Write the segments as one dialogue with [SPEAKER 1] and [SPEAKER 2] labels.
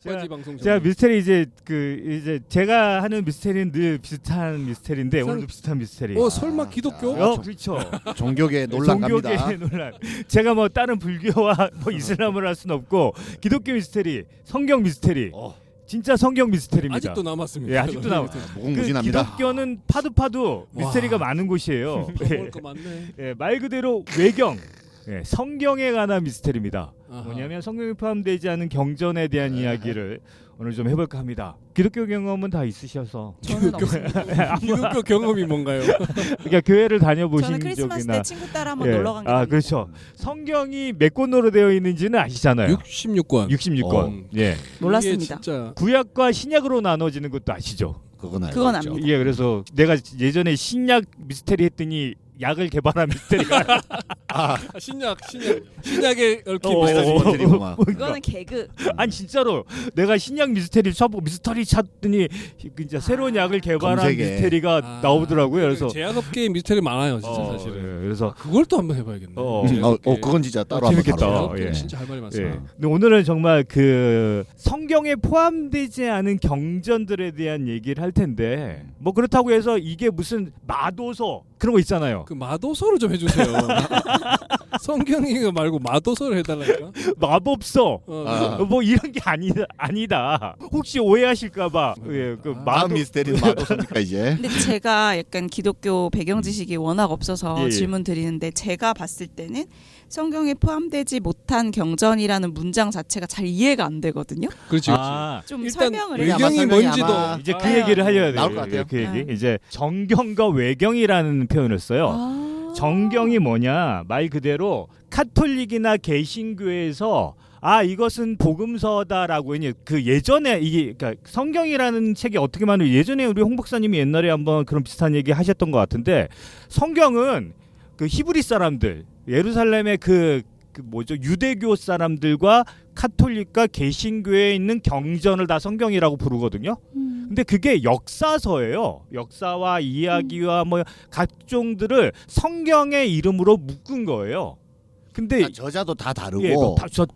[SPEAKER 1] 막바지 방송
[SPEAKER 2] 제가 미스테리 이제 제가 하는 미스테리는 늘 비슷한 미스테리인데 오늘도 비슷한 미스테리.
[SPEAKER 1] 설마 기독교?
[SPEAKER 2] 그렇죠.
[SPEAKER 3] 종교계 논란 갑니다.
[SPEAKER 2] 종교계 논란. 제가 뭐 다른 불교와 뭐 이슬람을 할 수는 없고 기독교 미스테리, 성경 미스테리. 진짜 성경 미스테리입니다.
[SPEAKER 1] 아직도 남았습니다.
[SPEAKER 2] 예, 아직도
[SPEAKER 3] 무궁무진합니다.
[SPEAKER 2] 기독교는 파도 미스테리가 많은 곳이에요.
[SPEAKER 1] 먹을 거 많네.
[SPEAKER 2] 예, 말 그대로 외경, 성경에 관한 미스테리입니다.
[SPEAKER 1] 아하.
[SPEAKER 2] 뭐냐면 성경에 포함되지 않은 경전에 대한 이야기를 오늘 좀 해볼까 합니다. 기독교 경험은 다 있으셔서
[SPEAKER 4] 저는 없습니다.
[SPEAKER 1] 기독교 경험이 뭔가요?
[SPEAKER 2] 그러니까 교회를 다녀보신
[SPEAKER 4] 저는 크리스마스
[SPEAKER 2] 적이나
[SPEAKER 4] 때 친구 따라 한번 놀러 간 게.
[SPEAKER 2] 그렇죠. 성경이 몇 권으로 되어 있는지는 아시잖아요.
[SPEAKER 1] 66권.
[SPEAKER 2] 66권. 예.
[SPEAKER 4] 몰랐습니다.
[SPEAKER 1] 진짜
[SPEAKER 2] 구약과 신약으로 나눠지는 것도 아시죠?
[SPEAKER 3] 그건 알죠.
[SPEAKER 4] 그건 압니다.
[SPEAKER 2] 예, 그래서 내가 예전에 신약 미스테리 했더니 약을 개발한 미스테리가
[SPEAKER 1] 신약에 얽힌
[SPEAKER 3] 미스터리구만.
[SPEAKER 4] 그거는 개그.
[SPEAKER 2] 아니 진짜로 내가 신약 미스테리 쳐보고 미스터리 찾더니 진짜 새로운 약을 개발한
[SPEAKER 3] 검색에.
[SPEAKER 2] 미스테리가 나오더라고요. 그래서
[SPEAKER 1] 제약업계에 미스테리 많아요, 진짜 사실은.
[SPEAKER 2] 예, 그래서
[SPEAKER 1] 그걸 또 한번 해봐야겠네.
[SPEAKER 3] 그건 진짜 따로 한번
[SPEAKER 2] 재밌겠다.
[SPEAKER 3] 다뤄요.
[SPEAKER 2] 예.
[SPEAKER 1] 진짜 할 말이
[SPEAKER 2] 예.
[SPEAKER 1] 많습니다.
[SPEAKER 2] 근데 오늘은 정말 그 성경에 포함되지 않은 경전들에 대한 얘기를 할 텐데 뭐 그렇다고 해서 이게 무슨 마도서 그런 거 있잖아요.
[SPEAKER 1] 그 마도서를 좀 해주세요. 성경이가 말고 마도서를 해달라니까.
[SPEAKER 2] 마법서
[SPEAKER 3] 아.
[SPEAKER 2] 뭐 이런 게 아니다. 혹시 오해하실까봐. 예, 그
[SPEAKER 3] 다음 미스테리는 마도서니까 이제.
[SPEAKER 4] 근데 제가 약간 기독교 배경 지식이 워낙 없어서
[SPEAKER 2] 예.
[SPEAKER 4] 질문 드리는데 제가 봤을 때는 성경에 포함되지 못한 경전이라는 문장 자체가 잘 이해가 안 되거든요.
[SPEAKER 1] 그렇지, 그렇지.
[SPEAKER 4] 좀
[SPEAKER 1] 일단
[SPEAKER 4] 설명을 해요.
[SPEAKER 1] 외경이
[SPEAKER 3] 설명이
[SPEAKER 1] 뭔지도
[SPEAKER 3] 아마
[SPEAKER 2] 이제 그 얘기를 하려야 돼요.
[SPEAKER 3] 나올 것 같아요.
[SPEAKER 2] 그 얘기.
[SPEAKER 4] 네.
[SPEAKER 2] 이제 정경과 외경이라는 표현을 써요. 정경이 뭐냐 말 그대로 카톨릭이나 개신교에서 이것은 복음서다라고 그 예전에 이게 그러니까 성경이라는 책이 어떻게 말하면 예전에 우리 홍 박사님이 옛날에 한번 그런 비슷한 얘기 하셨던 것 같은데 성경은 그 히브리 사람들 예루살렘의 그 뭐죠 유대교 사람들과 카톨릭과 개신교에 있는 경전을 다 성경이라고 부르거든요. 근데 그게 역사서예요. 역사와 이야기와 뭐 각종들을 성경의 이름으로 묶은 거예요. 근데
[SPEAKER 3] 저자도 다 다르고
[SPEAKER 2] 예,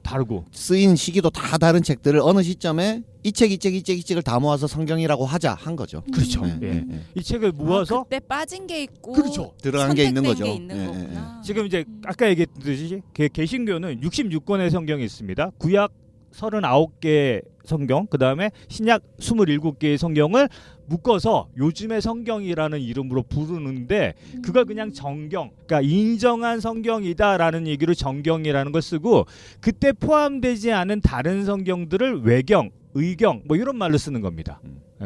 [SPEAKER 2] 다르고
[SPEAKER 3] 쓰인 시기도 다 다른 책들을 어느 시점에 이 책을 다 모아서 성경이라고 하자 한 거죠.
[SPEAKER 2] 그렇죠.
[SPEAKER 3] 네,
[SPEAKER 2] 예.
[SPEAKER 3] 네, 네.
[SPEAKER 2] 이 책을 모아서
[SPEAKER 4] 그때 빠진 게 있고
[SPEAKER 2] 그렇죠.
[SPEAKER 3] 들어간 게 있는 거죠.
[SPEAKER 4] 선택된 게 있는
[SPEAKER 3] 예,
[SPEAKER 4] 거구나.
[SPEAKER 2] 지금 이제 아까 얘기했듯이 개신교는 66권의 성경이 있습니다. 구약 39개 성경, 그다음에 신약 27개의 성경을 묶어서 요즘의 성경이라는 이름으로 부르는데 그걸 그냥 정경, 그러니까 인정한 성경이다라는 얘기로 정경이라는 걸 쓰고 그때 포함되지 않은 다른 성경들을 외경, 의경 뭐 이런 말로 쓰는 겁니다.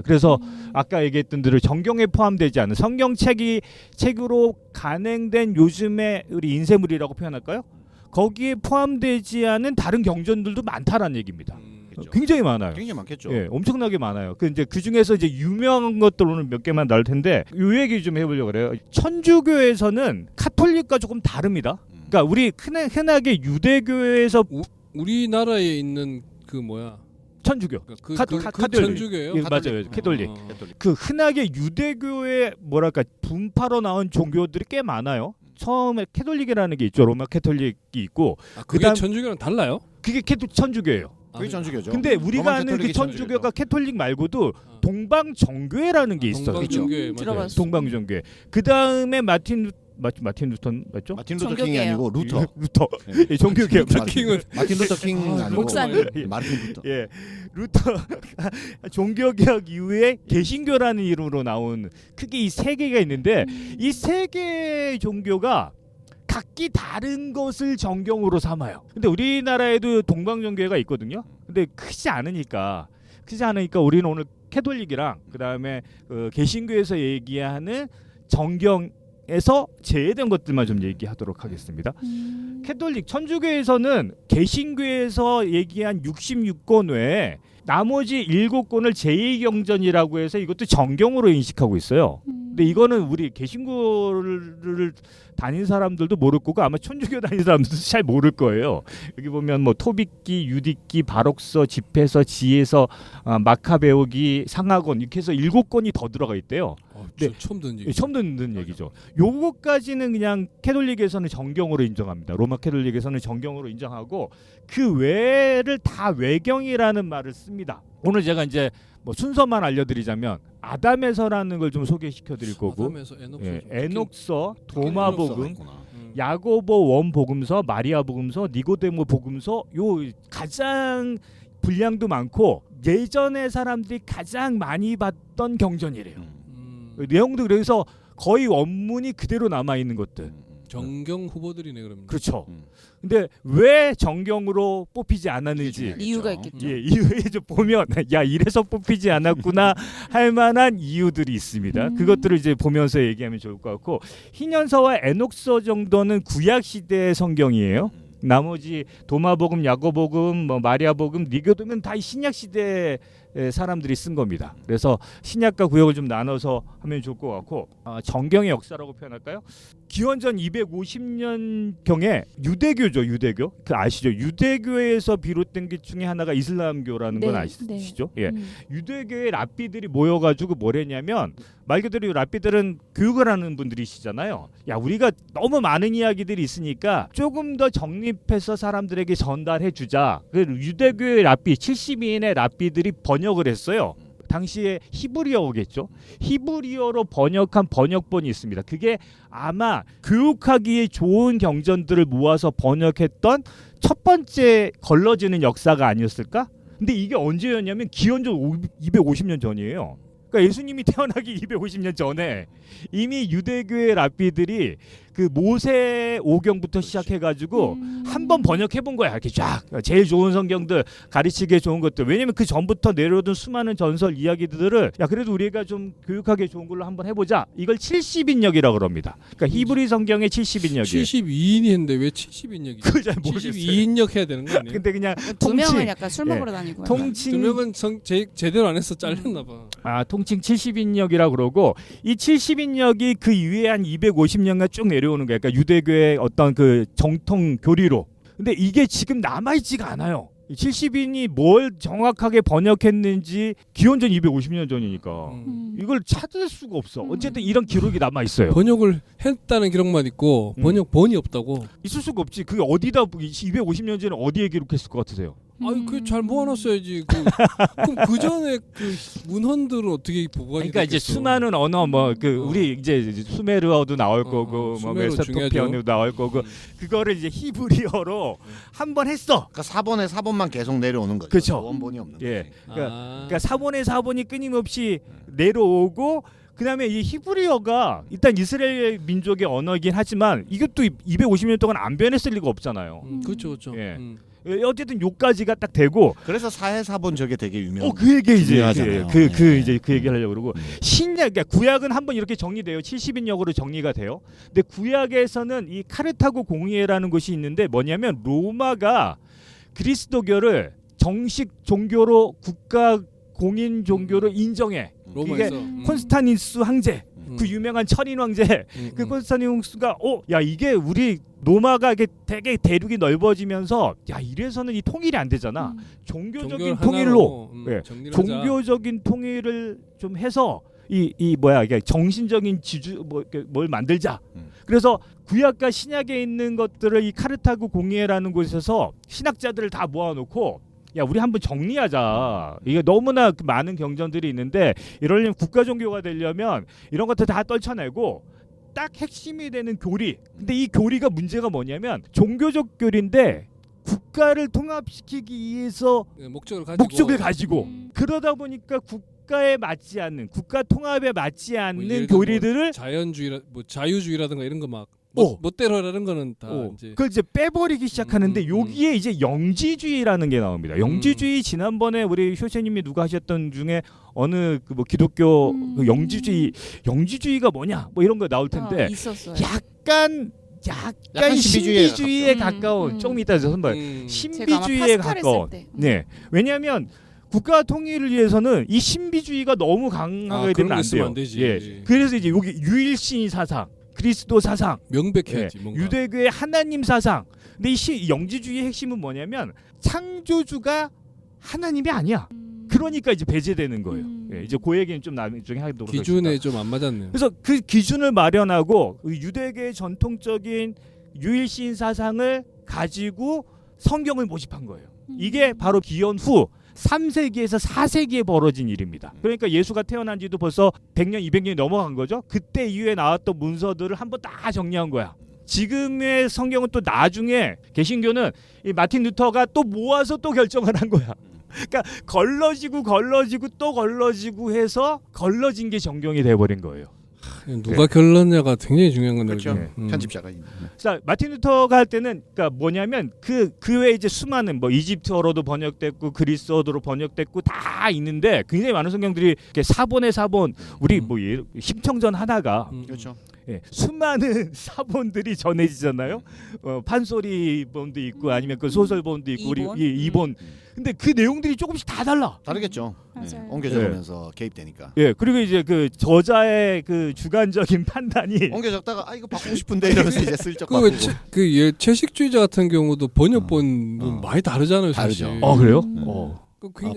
[SPEAKER 2] 그래서 아까 얘기했던 대로 정경에 포함되지 않은 책으로 간행된 요즘의 우리 인쇄물이라고 표현할까요? 거기에 포함되지 않은 다른 경전들도 많다라는 얘기입니다. 굉장히 많아요.
[SPEAKER 3] 굉장히 많겠죠.
[SPEAKER 2] 예, 엄청나게 많아요. 그 중에서 이제 유명한 것들로는 몇 개만 나올 텐데 이 얘기 좀 해보려고 그래요. 천주교에서는 카톨릭과 조금 다릅니다. 그러니까 우리 흔하게 유대교에서
[SPEAKER 1] 우리나라에 있는 그 뭐야?
[SPEAKER 2] 천주교,
[SPEAKER 1] 그
[SPEAKER 2] 카톨릭.
[SPEAKER 1] 천주교예요?
[SPEAKER 2] 예, 맞아요, 캐톨릭.
[SPEAKER 1] 어.
[SPEAKER 2] 그 흔하게 유대교의 뭐랄까 분파로 나온 종교들이 꽤 많아요. 처음에 캐톨릭이라는 게 있죠. 로마 캐톨릭이 있고
[SPEAKER 1] 그게
[SPEAKER 2] 그다음-
[SPEAKER 1] 천주교랑 달라요?
[SPEAKER 2] 그게 천주교예요.
[SPEAKER 3] 그게 천주교죠.
[SPEAKER 2] 근데 우리가
[SPEAKER 3] 로마
[SPEAKER 2] 아는 그
[SPEAKER 3] 캐톨릭이
[SPEAKER 2] 천주교가 캐톨릭 말고도 동방정교회라는 게 있어요.
[SPEAKER 1] 동방정교회
[SPEAKER 4] 들어봤어요.
[SPEAKER 2] 동방정교회. 그 다음에 마틴 루턴 맞죠?
[SPEAKER 3] 마틴 루터 킹이
[SPEAKER 4] 종교개혁.
[SPEAKER 3] 아니고 루터.
[SPEAKER 2] 루터.
[SPEAKER 3] 네.
[SPEAKER 2] 예, 종교개혁.
[SPEAKER 3] 마틴 루터 킹 아니고
[SPEAKER 4] 목사님.
[SPEAKER 3] 마틴 루터.
[SPEAKER 2] 예, 루터 종교개혁 이후에 개신교라는 이름으로 나온 크게 이 세 개가 있는데 이 세 개의 종교가 각기 다른 것을 정경으로 삼아요. 근데 우리나라에도 동방정교회가 있거든요. 근데 크지 않으니까 우리는 오늘 캐톨릭이랑 그다음에 개신교에서 얘기하는 정경에서 제외된 것들만 좀 얘기하도록 하겠습니다. 캐톨릭 천주교에서는 개신교에서 얘기한 66권 외에 나머지 7권을 제2경전이라고 해서 이것도 정경으로 인식하고 있어요. 근데 이거는 우리 개신교를 다닌 사람들도 모를 거고 아마 천주교 다닌 사람들도 잘 모를 거예요. 여기 보면 뭐 토빗기, 유디기, 바록서, 집회서, 지혜서, 마카베오기, 상하권 이렇게 해서 7권이 더 들어가 있대요. 네.
[SPEAKER 1] 처음 듣는 얘기.
[SPEAKER 2] 처음 듣는 얘기죠. 요거까지는 그냥 캐톨릭에서는 정경으로 인정합니다. 로마 캐톨릭에서는 정경으로 인정하고 그 외를 다 외경이라는 말을 씁니다. 오늘 제가 이제 뭐 순서만 알려드리자면 아담에서라는 걸 좀 소개시켜드릴 거고,
[SPEAKER 1] 아담에서 에녹서.
[SPEAKER 2] 예, 에녹서, 도마복음,
[SPEAKER 3] 있구나.
[SPEAKER 2] 야고보 원복음서, 마리아 복음서, 니고데모 복음서 요 가장 분량도 많고 예전에 사람들이 가장 많이 봤던 경전이래요. 내용도 그래서 거의 원문이 그대로 남아 있는 것들.
[SPEAKER 1] 정경 후보들이네 그러면.
[SPEAKER 2] 그렇죠. 근데 왜 정경으로 뽑히지 않았는지
[SPEAKER 4] 이유가 있겠죠.
[SPEAKER 2] 예, 이유에 좀 보면 야 이래서 뽑히지 않았구나 할 만한 이유들이 있습니다. 그것들을 이제 보면서 얘기하면 좋을 것 같고 희년서와 에녹서 정도는 구약 시대의 성경이에요. 나머지 도마복음, 야고복음, 뭐 마리아복음, 니고데모는 다 신약 시대 사람들이 쓴 겁니다. 그래서 신약과 구약을 좀 나눠서 하면 좋을 것 같고 정경의 역사라고 표현할까요? 기원전 250년 경에 유대교죠, 유대교. 그 아시죠? 유대교에서 비롯된 게 중에 하나가 이슬람교라는 건
[SPEAKER 5] 네,
[SPEAKER 2] 아시죠? 예. 유대교의 랍비들이 모여가지고 뭘 했냐면 말 그대로 랍비들은 교육을 하는 분들이시잖아요. 야 우리가 너무 많은 이야기들이 있으니까 조금 더 정립해서 사람들에게 전달해 주자. 그 유대교의 랍비 70인의 랍비들이 번역을 했어요. 당시에 히브리어겠죠. 히브리어로 번역한 번역본이 있습니다. 그게 아마 교육하기에 좋은 경전들을 모아서 번역했던 첫 번째 걸러지는 역사가 아니었을까? 근데 이게 언제였냐면 기원전 250년 전이에요. 그러니까 예수님이 태어나기 250년 전에 이미 유대교의 랍비들이 그 모세 오경부터 시작해가지고 한번 번역해본 거야. 이렇게 쫙 제일 좋은 성경들 가르치기에 좋은 것들. 왜냐면 그 전부터 내려오던 수많은 전설 이야기들을 야 그래도 우리가 좀 교육하기에 좋은 걸로 한번 해보자. 이걸 70인역이라고 그럽니다. 그러니까 히브리 성경의 70인역이에요.
[SPEAKER 1] 72인이 했는데 왜 70인역이지?
[SPEAKER 2] 그걸 잘 모르겠어요.
[SPEAKER 1] 72인역 해야 되는 거 아니에요?
[SPEAKER 2] 근데 그냥
[SPEAKER 4] 두 명은
[SPEAKER 2] 통칭
[SPEAKER 4] 약간 술 먹으러 다니고.
[SPEAKER 2] 통칭
[SPEAKER 1] 두 명은 제대로 안 해서 잘렸나 봐.
[SPEAKER 2] 통칭 70인역이라 그러고 이 70인역이 그 이후에 한 250년간 쭉 내려오는 거예요. 그러니까 유대교의 어떤 그 정통 교리로. 근데 이게 지금 남아있지가 않아요. 70인이 뭘 정확하게 번역했는지 기원전 250년 전이니까 이걸 찾을 수가 없어. 어쨌든 이런 기록이 남아 있어요.
[SPEAKER 1] 번역을 했다는 기록만 있고 번역본이 없다고.
[SPEAKER 2] 있을 수가 없지. 그게 어디다 250년 전에 어디에 기록했을 것 같으세요?
[SPEAKER 1] 아니 그 잘 모아놨어야지. 그럼 그 전에 그 문헌들은 어떻게 보관이
[SPEAKER 2] 그러니까 이제
[SPEAKER 1] 됐겠어?
[SPEAKER 2] 수많은 언어 뭐 그 우리 이제 수메르어도 나올 거고 뭐
[SPEAKER 1] 수메르
[SPEAKER 2] 메소포타미아도 나올 거고 그거를 이제 히브리어로 한 번 했어.
[SPEAKER 3] 그러니까 4번에 4번만 계속 내려오는 거죠.
[SPEAKER 2] 그쵸.
[SPEAKER 3] 원본이 없는 거지.
[SPEAKER 2] 예. 그러니까 4번에 4번이 끊임없이 내려오고 그다음에 이 히브리어가 일단 이스라엘 민족의 언어이긴 하지만 이것도 250년 동안 안 변했을 리가 없잖아요.
[SPEAKER 1] 그렇죠, 그렇죠.
[SPEAKER 2] 예. 어쨌든 요까지가 딱 되고
[SPEAKER 3] 그래서 4회 4번 저게 되게 유명한.
[SPEAKER 2] 그 얘기 이제
[SPEAKER 3] 중요하잖아요.
[SPEAKER 2] 이제 그 얘기를 하려고 그러고 신약 그러니까 구약은 한번 이렇게 정리돼요. 70인역으로 정리가 돼요. 근데 구약에서는 이 카르타고 공의회라는 것이 있는데 뭐냐면 로마가 그리스도교를 정식 종교로 국가 공인 종교로 인정해.
[SPEAKER 1] 로마에서
[SPEAKER 2] 콘스탄티누스 황제 그 유명한 철인 황제 그 콘스탄티누스가 야 이게 우리 로마가 이게 되게 대륙이 넓어지면서 야 이래서는 이 통일이 안 되잖아. 종교적인 통일로 종교적인 통일을 좀 해서 이 뭐야 이게 정신적인 지주 뭘 만들자. 그래서 구약과 신약에 있는 것들을 이 카르타고 공의회라는 곳에서 신학자들을 다 모아놓고 야 우리 한번 정리하자. 이게 너무나 많은 경전들이 있는데 이러려면 국가 종교가 되려면 이런 것들 다 떨쳐내고 딱 핵심이 되는 교리. 근데 이 교리가 문제가 뭐냐면 종교적 교리인데 국가를 통합시키기 위해서 목적을 가지고 그러다 보니까 국가에 맞지 않는 국가 통합에 맞지 않는 교리들을
[SPEAKER 1] 자연주의 뭐 자유주의라든가 이런 거 막 멋대로라는 거는 다 이제
[SPEAKER 2] 그걸 이제 빼버리기 시작하는데 여기에 이제 영지주의라는 게 나옵니다. 영지주의 지난번에 우리 효세님이 누가 하셨던 중에 어느 그 뭐 기독교 그 영지주의가 뭐냐 뭐 이런 거 나올 텐데
[SPEAKER 4] 있었어요.
[SPEAKER 2] 약간 신비주의에 가까운 조금 이따 선발 신비주의에 가까운. 네, 왜냐하면 국가 통일을 위해서는 이 신비주의가 너무 강하게 되면 안 돼요.
[SPEAKER 1] 안 되지.
[SPEAKER 2] 예. 그래서 이제 여기 유일신 사상, 그리스도 사상,
[SPEAKER 1] 명백해야지.
[SPEAKER 2] 예,
[SPEAKER 1] 뭔가.
[SPEAKER 2] 유대교의 하나님 사상. 근데 이 영지주의의 핵심은 뭐냐면 창조주가 하나님이 아니야. 그러니까 이제 배제되는 거예요. 예, 이제 그 얘기는 좀 나중에 하도록
[SPEAKER 1] 기준에
[SPEAKER 2] 하겠습니다.
[SPEAKER 1] 좀 안 맞았네요.
[SPEAKER 2] 그래서 그 기준을 마련하고 유대교의 전통적인 유일신 사상을 가지고 성경을 모집한 거예요. 이게 바로 기원 후 3세기에서 4세기에 벌어진 일입니다. 그러니까 예수가 태어난 지도 벌써 100년, 200년이 넘어간 거죠. 그때 이후에 나왔던 문서들을 한번 다 정리한 거야. 지금의 성경은 또 나중에 개신교는 이 마틴 루터가 또 모아서 또 결정을 한 거야. 그러니까 걸러지고 또 걸러지고 해서 걸러진 게 정경이 돼버린 거예요.
[SPEAKER 1] 누가 결론냐가 굉장히 중요한 건데.
[SPEAKER 3] 그렇죠.
[SPEAKER 1] 그죠?
[SPEAKER 3] 편집자가
[SPEAKER 2] 자, 마틴 루터가 할 때는 그러니까 뭐냐면 그 외에 이제 수많은 뭐 이집트어로도 번역됐고 그리스어로 번역됐고 다 있는데 굉장히 많은 성경들이 이렇게 사본에 사본 우리 뭐 심청전 하나가
[SPEAKER 3] 그렇죠.
[SPEAKER 2] 예, 수많은 사본들이 전해지잖아요. 판소리본도 있고 아니면 그 소설본도 있고
[SPEAKER 4] 이본?
[SPEAKER 2] 우리 이본. 근데 그 내용들이 조금씩 다 달라.
[SPEAKER 3] 다르겠죠.
[SPEAKER 4] 맞아요.
[SPEAKER 3] 옮겨 적으면서 개입되니까.
[SPEAKER 2] 예, 그리고 이제 그 저자의 그 주관적인 판단이
[SPEAKER 3] 옮겨 적다가 이거 바꾸고 싶은데 이러면서 이제 슬쩍
[SPEAKER 1] 그
[SPEAKER 3] 바꾸고.
[SPEAKER 1] 채식주의자 같은 경우도 번역본은 많이 다르잖아요, 사실.
[SPEAKER 3] 다르죠.
[SPEAKER 2] 그래요?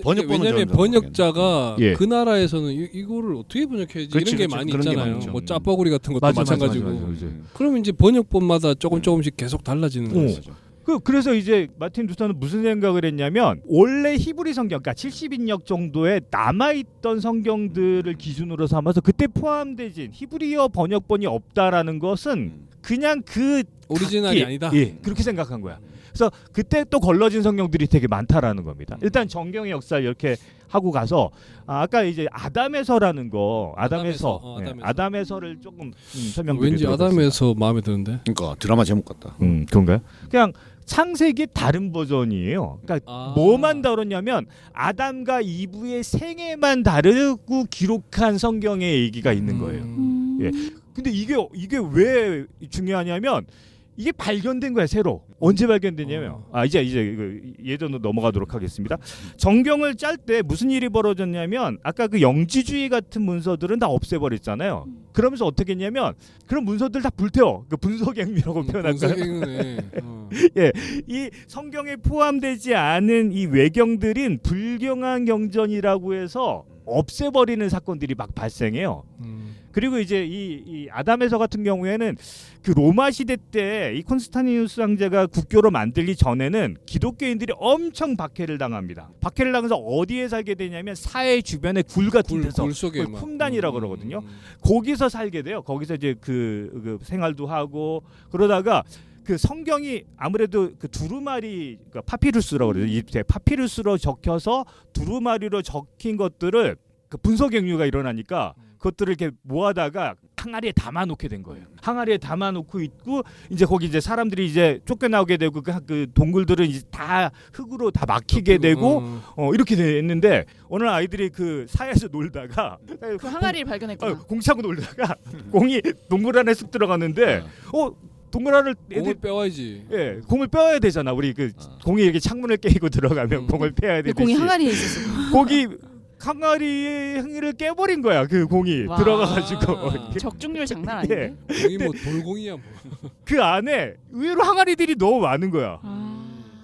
[SPEAKER 3] 번역본은
[SPEAKER 1] 왜냐하면
[SPEAKER 3] 저는
[SPEAKER 1] 번역자가
[SPEAKER 2] 예.
[SPEAKER 1] 그 나라에서는 이거를 어떻게 번역해야지
[SPEAKER 3] 그렇지,
[SPEAKER 1] 이런 게
[SPEAKER 3] 그렇지.
[SPEAKER 1] 많이
[SPEAKER 3] 그런 게
[SPEAKER 1] 있잖아요.
[SPEAKER 3] 많죠.
[SPEAKER 1] 뭐 짜파구리 같은 것도
[SPEAKER 2] 맞아,
[SPEAKER 1] 마찬가지고.
[SPEAKER 2] 맞아.
[SPEAKER 1] 그럼 이제 번역본마다 조금씩 계속 달라지는 거죠.
[SPEAKER 2] 그래서 이제 마틴 루터는 무슨 생각을 했냐면 원래 히브리 성경, 그러니까 70인역 정도의 남아있던 성경들을 기준으로 삼아서 그때 포함되진 히브리어 번역본이 없다라는 것은 그냥 그
[SPEAKER 1] 오리지널이
[SPEAKER 2] 각기,
[SPEAKER 1] 아니다.
[SPEAKER 2] 예, 그렇게 생각한 거야. 그래서 그때 또 걸러진 성경들이 되게 많다라는 겁니다. 일단 정경의 역사를 이렇게 하고 가서 아까 이제 아담에서라는 거 아담에서 아담에서를 조금 설명드리도록
[SPEAKER 1] 왠지 아담에서 마음에 드는데.
[SPEAKER 3] 그러니까 드라마 제목 같다.
[SPEAKER 2] 그런가요? 그냥 창세기 다른 버전이에요. 그러니까 뭐만 다뤘냐면 아담과 이브의 생애만 다르고 기록한 성경의 얘기가 있는 거예요. 예. 근데 이게 왜 중요하냐면 이게 발견된 거야 새로. 언제 발견됐냐면 이제 예전으로 넘어가도록 하겠습니다. 정경을 짤 때 무슨 일이 벌어졌냐면 아까 그 영지주의 같은 문서들은 다 없애버렸잖아요. 그러면서 어떻게 했냐면 그런 문서들 다 불태워. 그 분석행위라고 표현할까요? 예, 이 성경에 포함되지 않은 이 외경들은 불경한 경전이라고 해서 없애버리는 사건들이 막 발생해요. 그리고 이제 이 아담에서 같은 경우에는 그 로마 시대 때 이 콘스탄티누스 황제가 국교로 만들기 전에는 기독교인들이 엄청 박해를 당합니다. 박해를 당해서 어디에 살게 되냐면 사해 주변의 굴 같은 데서
[SPEAKER 1] 굴 속에
[SPEAKER 2] 품단이라고 그러거든요. 거기서 살게 돼요. 거기서 이제 그 생활도 하고 그러다가 그 성경이 아무래도 그 두루마리 그러니까 파피루스라고 그러죠. 이 파피루스로 적혀서 두루마리로 적힌 것들을 그 분석행위가 일어나니까 그것들을 이렇게 모아다가 항아리에 담아놓게 된 거예요. 항아리에 담아놓고 있고 이제 거기 이제 사람들이 이제 쫓겨나오게 되고 그 동굴들은 이제 다 흙으로 다 막히게 되고 이렇게 됐는데 어느 아이들이 그 사이에서 놀다가
[SPEAKER 4] 그 항아리를 발견했구나.
[SPEAKER 2] 공 차고 놀다가 공이 동굴 안에 쓱 들어갔는데 동굴 안을
[SPEAKER 1] 공을 빼와야지.
[SPEAKER 2] 예, 공을 빼야 되잖아. 우리 그 공이 이렇게 창문을 깨고 들어가면 공을 빼야 되듯이.
[SPEAKER 4] 공이 항아리에 있었어.
[SPEAKER 2] 거기 항아리의 항이를 깨버린 거야. 그 공이
[SPEAKER 4] 와.
[SPEAKER 2] 들어가가지고
[SPEAKER 4] 적중률 장난 아닌데.
[SPEAKER 1] 공이 뭐 돌공이야 뭐.
[SPEAKER 2] 그 안에 의외로 항아리들이 너무 많은 거야.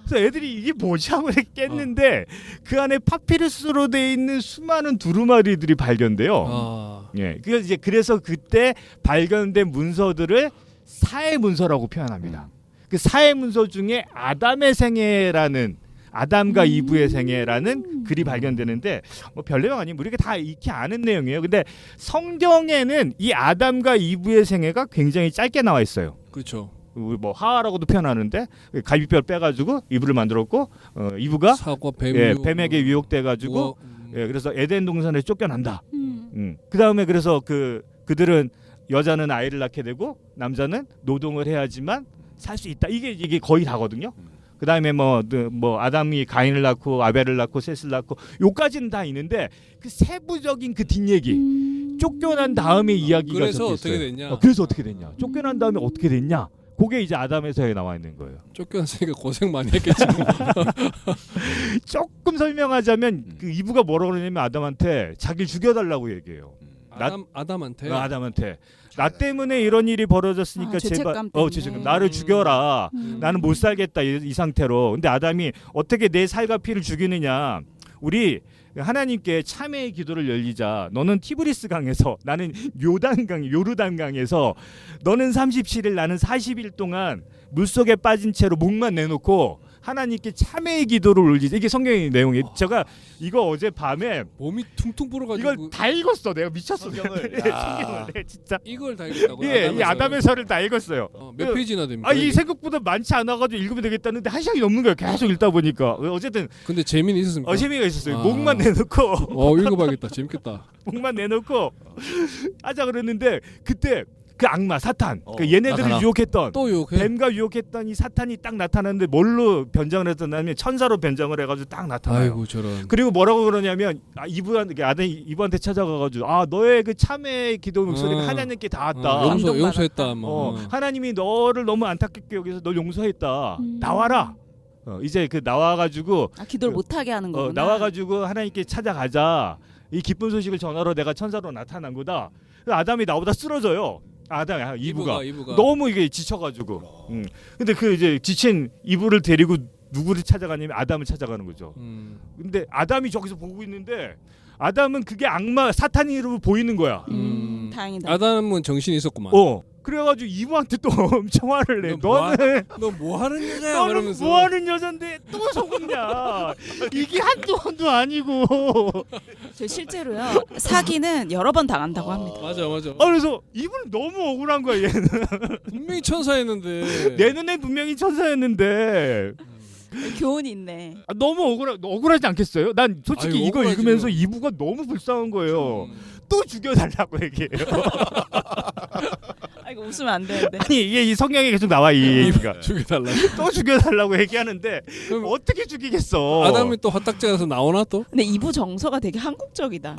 [SPEAKER 2] 그래서 애들이 이게 뭐지 하고 깼는데 그 안에 파피루스로 돼 있는 수많은 두루마리들이 발견돼요. 예, 그래서 그때 발견된 문서들을 사해 문서라고 표현합니다. 그 사해 문서 중에 아담의 생애라는 아담과 이브의 생애라는 글이 발견되는데 뭐 별 내용 아니면 우리가 다 익히 아는 내용이에요. 근데 성경에는 이 아담과 이브의 생애가 굉장히 짧게 나와 있어요.
[SPEAKER 1] 그렇죠.
[SPEAKER 2] 뭐 하와라고도 표현하는데 갈비뼈를 빼가지고 이브를 만들었고 이브가
[SPEAKER 1] 사과 뱀
[SPEAKER 2] 뱀에게 유혹돼가지고 그래서 에덴 동산에 쫓겨난다. 그 다음에 그래서 그들은 여자는 아이를 낳게 되고 남자는 노동을 해야지만 살 수 있다. 이게 거의 다거든요. 그 다음에 뭐 아담이 가인을 낳고 아벨을 낳고 셋을 낳고 요까지는 다 있는데 그 세부적인 그 뒷얘기 쫓겨난 다음에 이야기가
[SPEAKER 1] 그래서
[SPEAKER 2] 적혀
[SPEAKER 1] 어떻게
[SPEAKER 2] 있어요.
[SPEAKER 1] 됐냐?
[SPEAKER 2] 그래서 어떻게 됐냐? 쫓겨난 다음에 어떻게 됐냐? 그게 이제 아담에서에 나와 있는 거예요.
[SPEAKER 1] 쫓겨났으니까 고생 많이 했겠지.
[SPEAKER 2] 조금 설명하자면 그 이브가 뭐라고 그러냐면 아담한테 자기를 죽여달라고 얘기해요.
[SPEAKER 1] 아담한테.
[SPEAKER 2] 아담한테 나 때문에 이런 일이 벌어졌으니까 제발
[SPEAKER 4] 죄책감 때문에.
[SPEAKER 2] 죄책감 나를 죽여라. 나는 못 살겠다 이 상태로. 근데 아담이 어떻게 내 살과 피를 죽이느냐. 우리 하나님께 참회의 기도를 열리자. 너는 티브리스 강에서 나는 요르단 강에서 너는 37일 나는 40일 동안 물속에 빠진 채로 목만 내놓고 하나님께 참회의 기도를 올리자. 이게 성경의 내용이에요. 제가 이거 어제 밤에
[SPEAKER 1] 몸이 퉁퉁 불어가지고
[SPEAKER 2] 이걸 다 읽었어. 내가 미쳤어.
[SPEAKER 3] 성경을.
[SPEAKER 2] 예, 성경을. 네, 진짜.
[SPEAKER 1] 이걸 다 읽었다고.
[SPEAKER 2] 예, 이 아담의서를 다 읽었어요.
[SPEAKER 1] 몇 페이지나 됩니까?
[SPEAKER 2] 이 생각보다 많지 않아가지고 읽으면 되겠다는데 1시간이 넘는 거예요. 계속 읽다 보니까. 어쨌든
[SPEAKER 1] 근데 재미는 있었습니까?
[SPEAKER 2] 재미가 있었어요.
[SPEAKER 1] 아.
[SPEAKER 2] 목만 내놓고
[SPEAKER 1] 읽어봐야겠다. 재밌겠다.
[SPEAKER 2] 목만 내놓고 하자 그랬는데 그때 그 악마 사탄 그 얘네들을
[SPEAKER 3] 나타나.
[SPEAKER 2] 유혹했던
[SPEAKER 1] 또 욕해.
[SPEAKER 2] 뱀과 유혹했던 이 사탄이 딱 나타났는데 뭘로 변장을 했었냐면 천사로 변장을 해가지고 딱 나타나요.
[SPEAKER 1] 아이고 저런.
[SPEAKER 2] 그리고 뭐라고 그러냐면 이브한테 찾아가가지고 너의 그 참회의 기도 목소리가 하나님께 닿았다.
[SPEAKER 1] 용서했다. 뭐.
[SPEAKER 2] 하나님이 너를 너무 안타깝게 여기서 널 용서했다. 나와라. 이제 그 나와가지고
[SPEAKER 4] 기도를 못하게 하는 거구나.
[SPEAKER 2] 나와가지고 하나님께 찾아가자. 이 기쁜 소식을 전하러 내가 천사로 나타난 거다. 아담이 나보다 쓰러져요. 이브가 너무 이게 지쳐가지고. 근데 그 이제 지친 이브를 데리고 누구를 찾아가냐면 아담을 찾아가는 거죠. 근데 아담이 저기서 보고 있는데 아담은 그게 악마 사탄으로 보이는 거야.
[SPEAKER 4] 다행이다.
[SPEAKER 1] 아담은 정신이 있었구만.
[SPEAKER 2] 그래가지고 이브한테 또 엄청 화를 내.
[SPEAKER 1] 너 뭐 하는 여자야?
[SPEAKER 2] 너는
[SPEAKER 1] 그러면서.
[SPEAKER 2] 뭐 하는 여잔데 또 속었냐? 이게 한두 번도 아니고.
[SPEAKER 4] 저 실제로요 사기는 여러 번 당한다고 합니다.
[SPEAKER 1] 맞아.
[SPEAKER 2] 그래서 이분은 너무 억울한 거야. 얘는
[SPEAKER 1] 분명히 천사였는데.
[SPEAKER 2] 내 눈에 분명히 천사였는데.
[SPEAKER 4] 교훈이 있네.
[SPEAKER 2] 너무 억울하지 않겠어요? 난 솔직히
[SPEAKER 1] 아유,
[SPEAKER 2] 이거
[SPEAKER 1] 억울하지.
[SPEAKER 2] 읽으면서 이브가 너무 불쌍한 거예요. 또 죽여달라고 얘기해요.
[SPEAKER 4] 이거 웃으면 안 되는데.
[SPEAKER 2] 아니 이게 이 성경에 계속 나와 이 얘기가.
[SPEAKER 1] 죽여달라.
[SPEAKER 2] 또 죽여달라고 얘기하는데
[SPEAKER 1] 그럼
[SPEAKER 2] 어떻게 죽이겠어?
[SPEAKER 1] 아담이 또 화딱지가서 나오나 또?
[SPEAKER 4] 근데 이부 정서가 되게 한국적이다.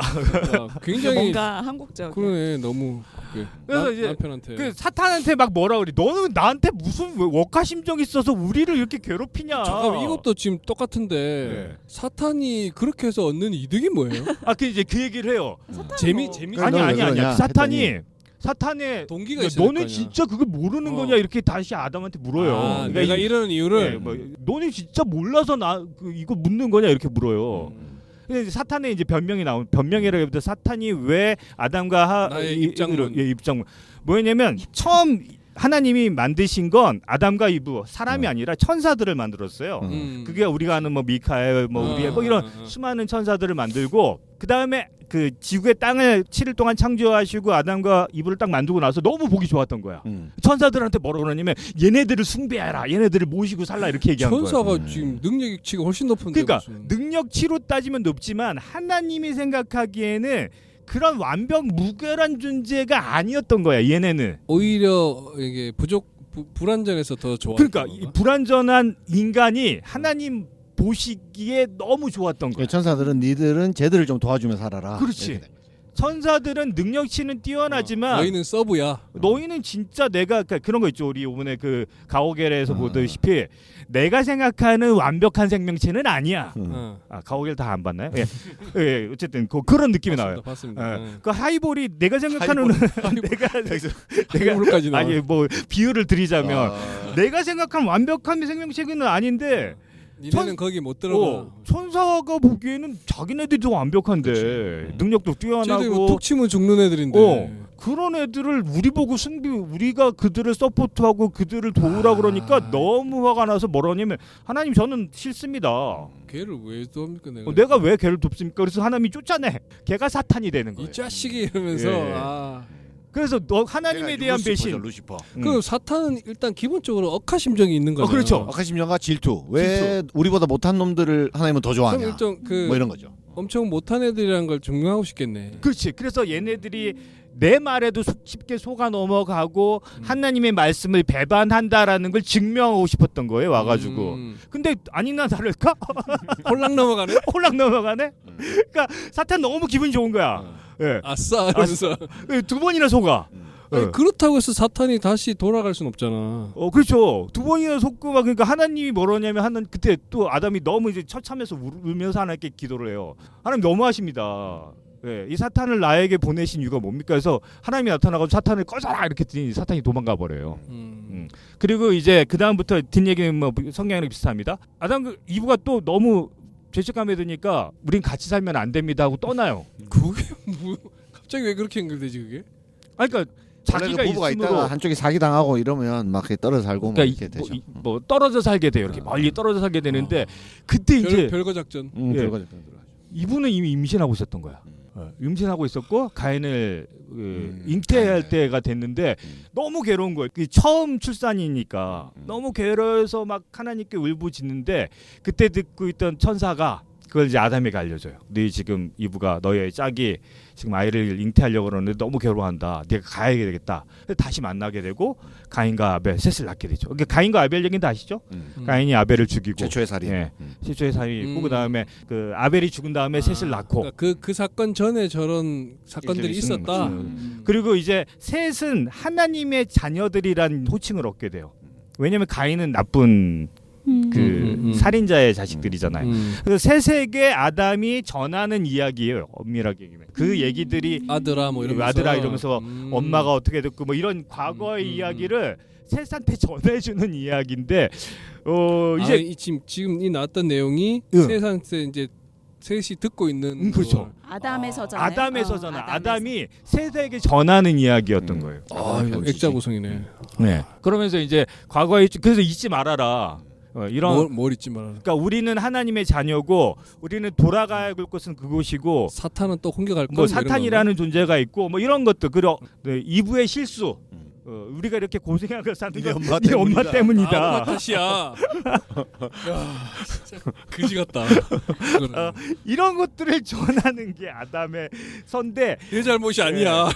[SPEAKER 1] 굉장히
[SPEAKER 4] 뭔가 한국적.
[SPEAKER 1] 그러네 너무.
[SPEAKER 2] 그래서 이제
[SPEAKER 1] 남편한테.
[SPEAKER 2] 그 사탄한테 막 뭐라 그래? 너는 나한테 무슨 억하심정 있어서 우리를 이렇게 괴롭히냐?
[SPEAKER 1] 잠깐 이것도 지금 똑같은데
[SPEAKER 2] 네.
[SPEAKER 1] 사탄이 그렇게 해서 얻는 이득이 뭐예요?
[SPEAKER 2] 그 이제 그 얘기를 해요.
[SPEAKER 1] 재미.
[SPEAKER 3] 그래, 너 왜 그러냐
[SPEAKER 2] 아니야. 사탄의
[SPEAKER 1] 동기가 있어야
[SPEAKER 2] 너는
[SPEAKER 1] 될 거 아니야.
[SPEAKER 2] 진짜 그걸 모르는 거냐 이렇게 다시 아담한테 물어요.
[SPEAKER 1] 내가 이러는 이유를
[SPEAKER 2] 너는 진짜 몰라서 이거 묻는 거냐 이렇게 물어요. 근데 이제 사탄의 이제 변명이라기보다 사탄이 왜 아담과
[SPEAKER 1] 나의 입장
[SPEAKER 2] 뭐였냐면 처음 하나님이 만드신 건 아담과 이브 사람이 아니라 천사들을 만들었어요. 그게 우리가 아는 뭐 미카엘 우리의 이런 수많은 천사들을 만들고 그 다음에 그 지구의 땅을 7일 동안 창조하시고 아담과 이브를 딱 만들고 나서 너무 보기 좋았던 거야. 천사들한테 뭐라고 그러냐면 얘네들을 숭배하라, 얘네들을 모시고 살라 이렇게 얘기한 거야.
[SPEAKER 1] 천사가 지금 능력치가 훨씬 높은데.
[SPEAKER 2] 그러니까 능력치로 따지면 높지만 하나님이 생각하기에는 그런 완벽 무결한 존재가 아니었던 거야. 얘네는
[SPEAKER 1] 오히려 이게 불완전해서 더 좋아.
[SPEAKER 2] 그러니까 이 불완전한 인간이 하나님 보시기에 너무 좋았던 거야.
[SPEAKER 3] 천사들은 니들은 쟤들을 좀 도와주며 살아라.
[SPEAKER 2] 그렇지. 천사들은 능력치는 뛰어나지만
[SPEAKER 1] 너희는 서브야.
[SPEAKER 2] 너희는 진짜 내가 그런 거 있죠. 우리 이번에 그 가오겔에서 보다시피 내가 생각하는 완벽한 생명체는 아니야. 가오겔 다 안 봤나요? 예, 어쨌든 그런 느낌이 나와요.
[SPEAKER 1] 봤습니다.
[SPEAKER 2] 그 하이볼이 내가 생각하는
[SPEAKER 1] 내가
[SPEAKER 2] 아니 뭐 비유를 드리자면 내가 생각한 완벽한 생명체는 아닌데
[SPEAKER 1] 니네는 거기 못 들어가.
[SPEAKER 2] 천사가 보기에는 자기네들도 완벽한데 능력도 뛰어나고
[SPEAKER 1] 톡 치면 죽는 애들인데.
[SPEAKER 2] 그런 애들을 우리 보고 우리가 그들을 서포트하고 그들을 도우라 그러니까 너무 화가 나서 뭐라냐면 하나님 저는 싫습니다.
[SPEAKER 1] 걔를 왜 돕니까
[SPEAKER 2] 내가 왜 걔를 돕습니까? 그래서 하나님이 쫓아내. 걔가 사탄이 되는 거예요.
[SPEAKER 1] 이 자식이 이러면서
[SPEAKER 2] 그래서 너 하나님에 대한 배신.
[SPEAKER 3] 루시퍼.
[SPEAKER 1] 그 사탄은 일단 기본적으로 억하심정이 있는 거잖아요.
[SPEAKER 2] 그렇죠.
[SPEAKER 3] 억하심정과 질투. 왜 우리보다 못한 놈들을 하나님은 더 좋아하냐?
[SPEAKER 1] 그럼 일단
[SPEAKER 3] 뭐 이런 거죠.
[SPEAKER 1] 엄청 못한 애들이라는 걸 증명하고 싶겠네.
[SPEAKER 2] 그렇지. 그래서 얘네들이 내 말에도 쉽게 속아 넘어가고 하나님의 말씀을 배반한다라는 걸 증명하고 싶었던 거예요. 와가지고. 근데 아니나 다를까?
[SPEAKER 1] 홀랑 넘어가네.
[SPEAKER 2] 홀랑 넘어가네. 그러니까 사탄 너무 기분이 좋은 거야. 예.
[SPEAKER 1] 아싸 이러면서
[SPEAKER 2] 두 번이나 속아.
[SPEAKER 1] 아니,
[SPEAKER 2] 예.
[SPEAKER 1] 그렇다고 해서 사탄이 다시 돌아갈 순 없잖아.
[SPEAKER 2] 그렇죠. 두 번이나 속고 막 그러니까 하나님이 뭐라냐면 하는 그때 또 아담이 너무 이제 처참해서 울면서 하나님께 기도를 해요. 하나님 너무하십니다. 예, 이 사탄을 나에게 보내신 이유가 뭡니까? 그래서 하나님이 나타나고 사탄을 꺼져라 이렇게 했더니 사탄이 도망가 버려요. 그리고 이제 그 다음부터 뒷얘기는 뭐 성경이랑 비슷합니다. 아담 이브가 또 너무 죄책감에 드니까 우린 같이 살면 안 됩니다 하고 떠나요.
[SPEAKER 1] 그게 뭐 갑자기 왜 그렇게 연결되지 그게?
[SPEAKER 2] 아니, 그러니까 자기가
[SPEAKER 3] 원래 그 부부가
[SPEAKER 2] 있으므로
[SPEAKER 3] 있다가 한쪽이 사기 당하고 이러면 막 이렇게 떨어져 살고
[SPEAKER 2] 그러니까
[SPEAKER 3] 뭐 이렇게 되죠.
[SPEAKER 2] 뭐 떨어져 살게 돼요. 이렇게 멀리 떨어져 살게 되는데 그때 이제
[SPEAKER 1] 별거 작전.
[SPEAKER 2] 예.
[SPEAKER 3] 결과적으로.
[SPEAKER 2] 이분은 이미 임신하고 있었던 거야. 임신하고 있었고 가인을 잉태할 때가 됐는데 너무 괴로운 거예요. 처음 출산이니까 너무 괴로워서 막 하나님께 울부짖는데 그때 듣고 있던 천사가 그걸 이제 아담에게 알려줘요. 너희 지금 이브가 너의 짝이 지금 아이를 잉태하려고 그러는데 너무 괴로워한다. 네가 가야 되겠다. 그래서 다시 만나게 되고 가인과 아벨 셋을 낳게 되죠. 그러니까 가인과 아벨 얘기는 다 아시죠? 가인이 아벨을 죽이고
[SPEAKER 3] 최초의 살인.
[SPEAKER 2] 예. 최초의 살인이고 그다음에 그 아벨이 죽은 다음에 셋을 낳고
[SPEAKER 1] 그러니까 그 사건 전에 저런 사건들이
[SPEAKER 3] 일들이
[SPEAKER 1] 있었다.
[SPEAKER 2] 그리고 이제 셋은 하나님의 자녀들이란 호칭을 얻게 돼요. 왜냐하면 가인은 나쁜 그 살인자의 자식들이잖아요. 그래서 셋에게 아담이 전하는 이야기예요. 엄밀하게 얘기하면 그 얘기들이
[SPEAKER 1] 아들아 뭐 이러면서
[SPEAKER 2] 아들아 이러면서 엄마가 어떻게 됐고 뭐 이런 과거의 이야기를 셋한테 전해주는 이야기인데 이제
[SPEAKER 1] 지금 이 나왔던 내용이
[SPEAKER 2] 응.
[SPEAKER 1] 세상에 이제 셋이 듣고 있는
[SPEAKER 2] 그렇죠.
[SPEAKER 4] 아담에서잖아요.
[SPEAKER 2] 아담에서잖아. 아담이 셋에게 전하는 이야기였던 거예요.
[SPEAKER 1] 액자 구성이네.
[SPEAKER 2] 네. 그러면서 이제 과거에 그래서 잊지 말아라. 이런
[SPEAKER 1] 뭘 잊지 말아라.
[SPEAKER 2] 그러니까 우리는 하나님의 자녀고 우리는 돌아가야 할 곳은 그곳이고
[SPEAKER 1] 사탄은 또 공격할 거.
[SPEAKER 2] 뭐 사탄이라는 존재가 있고 뭐 이런 것들 그리고 이브의 실수 우리가 이렇게 고생하고 사는
[SPEAKER 3] 네
[SPEAKER 2] 건
[SPEAKER 3] 엄마
[SPEAKER 2] 네 엄마
[SPEAKER 3] 때문이다.
[SPEAKER 2] 때문이다.
[SPEAKER 1] 엄마 탓이야. 야, 진짜 그지 같다.
[SPEAKER 2] 이런 것들을 전하는 게 아담의 선데
[SPEAKER 1] 내 잘못이 아니야.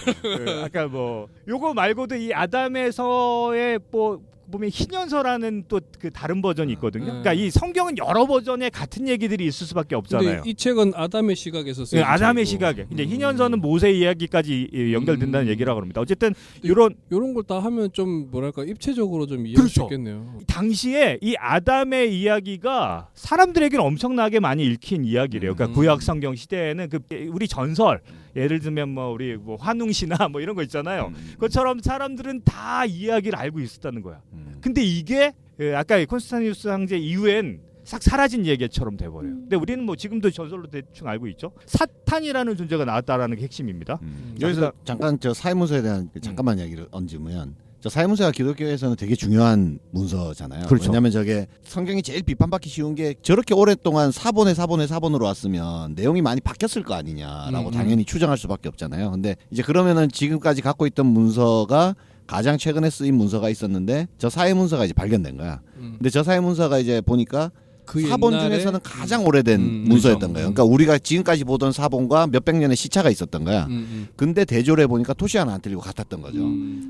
[SPEAKER 2] 아까 뭐 요거 말고도 이 아담에서의 뭐 보면 희년서라는 또 그 다른 버전이 있거든요. 그러니까 이 성경은 여러 버전의 같은 얘기들이 있을 수밖에 없잖아요.
[SPEAKER 1] 근데 이 책은 아담의 시각에서 쓰인
[SPEAKER 2] 아담의
[SPEAKER 1] 책이고.
[SPEAKER 2] 시각에. 이제 희년서는 모세 이야기까지 연결된다는 얘기라고 합니다. 어쨌든 이런
[SPEAKER 1] 걸 다 하면 좀 뭐랄까 입체적으로 좀 이해할 수
[SPEAKER 2] 그렇죠.
[SPEAKER 1] 있겠네요.
[SPEAKER 2] 당시에 이 아담의 이야기가 사람들에게는 엄청나게 많이 읽힌 이야기래요. 그러니까 구약 성경 시대에는 그 우리 전설 예를 들면 뭐 우리 뭐 환웅시나 뭐 이런 거 있잖아요. 그것처럼 사람들은 다 이야기를 알고 있었다는 거야. 근데 이게 아까 콘스탄티누스 황제 이후엔 싹 사라진 얘기처럼 돼버려요. 근데 우리는 뭐 지금도 전설로 대충 알고 있죠. 사탄이라는 존재가 나왔다라는 게 핵심입니다.
[SPEAKER 3] 여기서 잠깐 저 사회문서에 대한 잠깐만 이야기를 얹으면 저 사회문서가 기독교에서는 되게 중요한 문서잖아요.
[SPEAKER 2] 그렇죠.
[SPEAKER 3] 왜냐하면 저게 성경이 제일 비판받기 쉬운 게 저렇게 오랫동안 사본으로 왔으면 내용이 많이 바뀌었을 거 아니냐라고 당연히 추정할 수밖에 없잖아요. 근데 이제 그러면은 지금까지 갖고 있던 문서가 가장 최근에 쓰인 문서가 있었는데 저 사회문서가 이제 발견된 거야. 근데 저 사회문서가 이제 보니까
[SPEAKER 1] 그
[SPEAKER 3] 사본
[SPEAKER 1] 옛날에
[SPEAKER 3] 중에서는 가장 오래된 문서였던 거예요. 그러니까 우리가 지금까지 보던 사본과 몇백 년의 시차가 있었던 거야. 근데 대조를 해보니까 토시 하나 안 틀리고 같았던 거죠.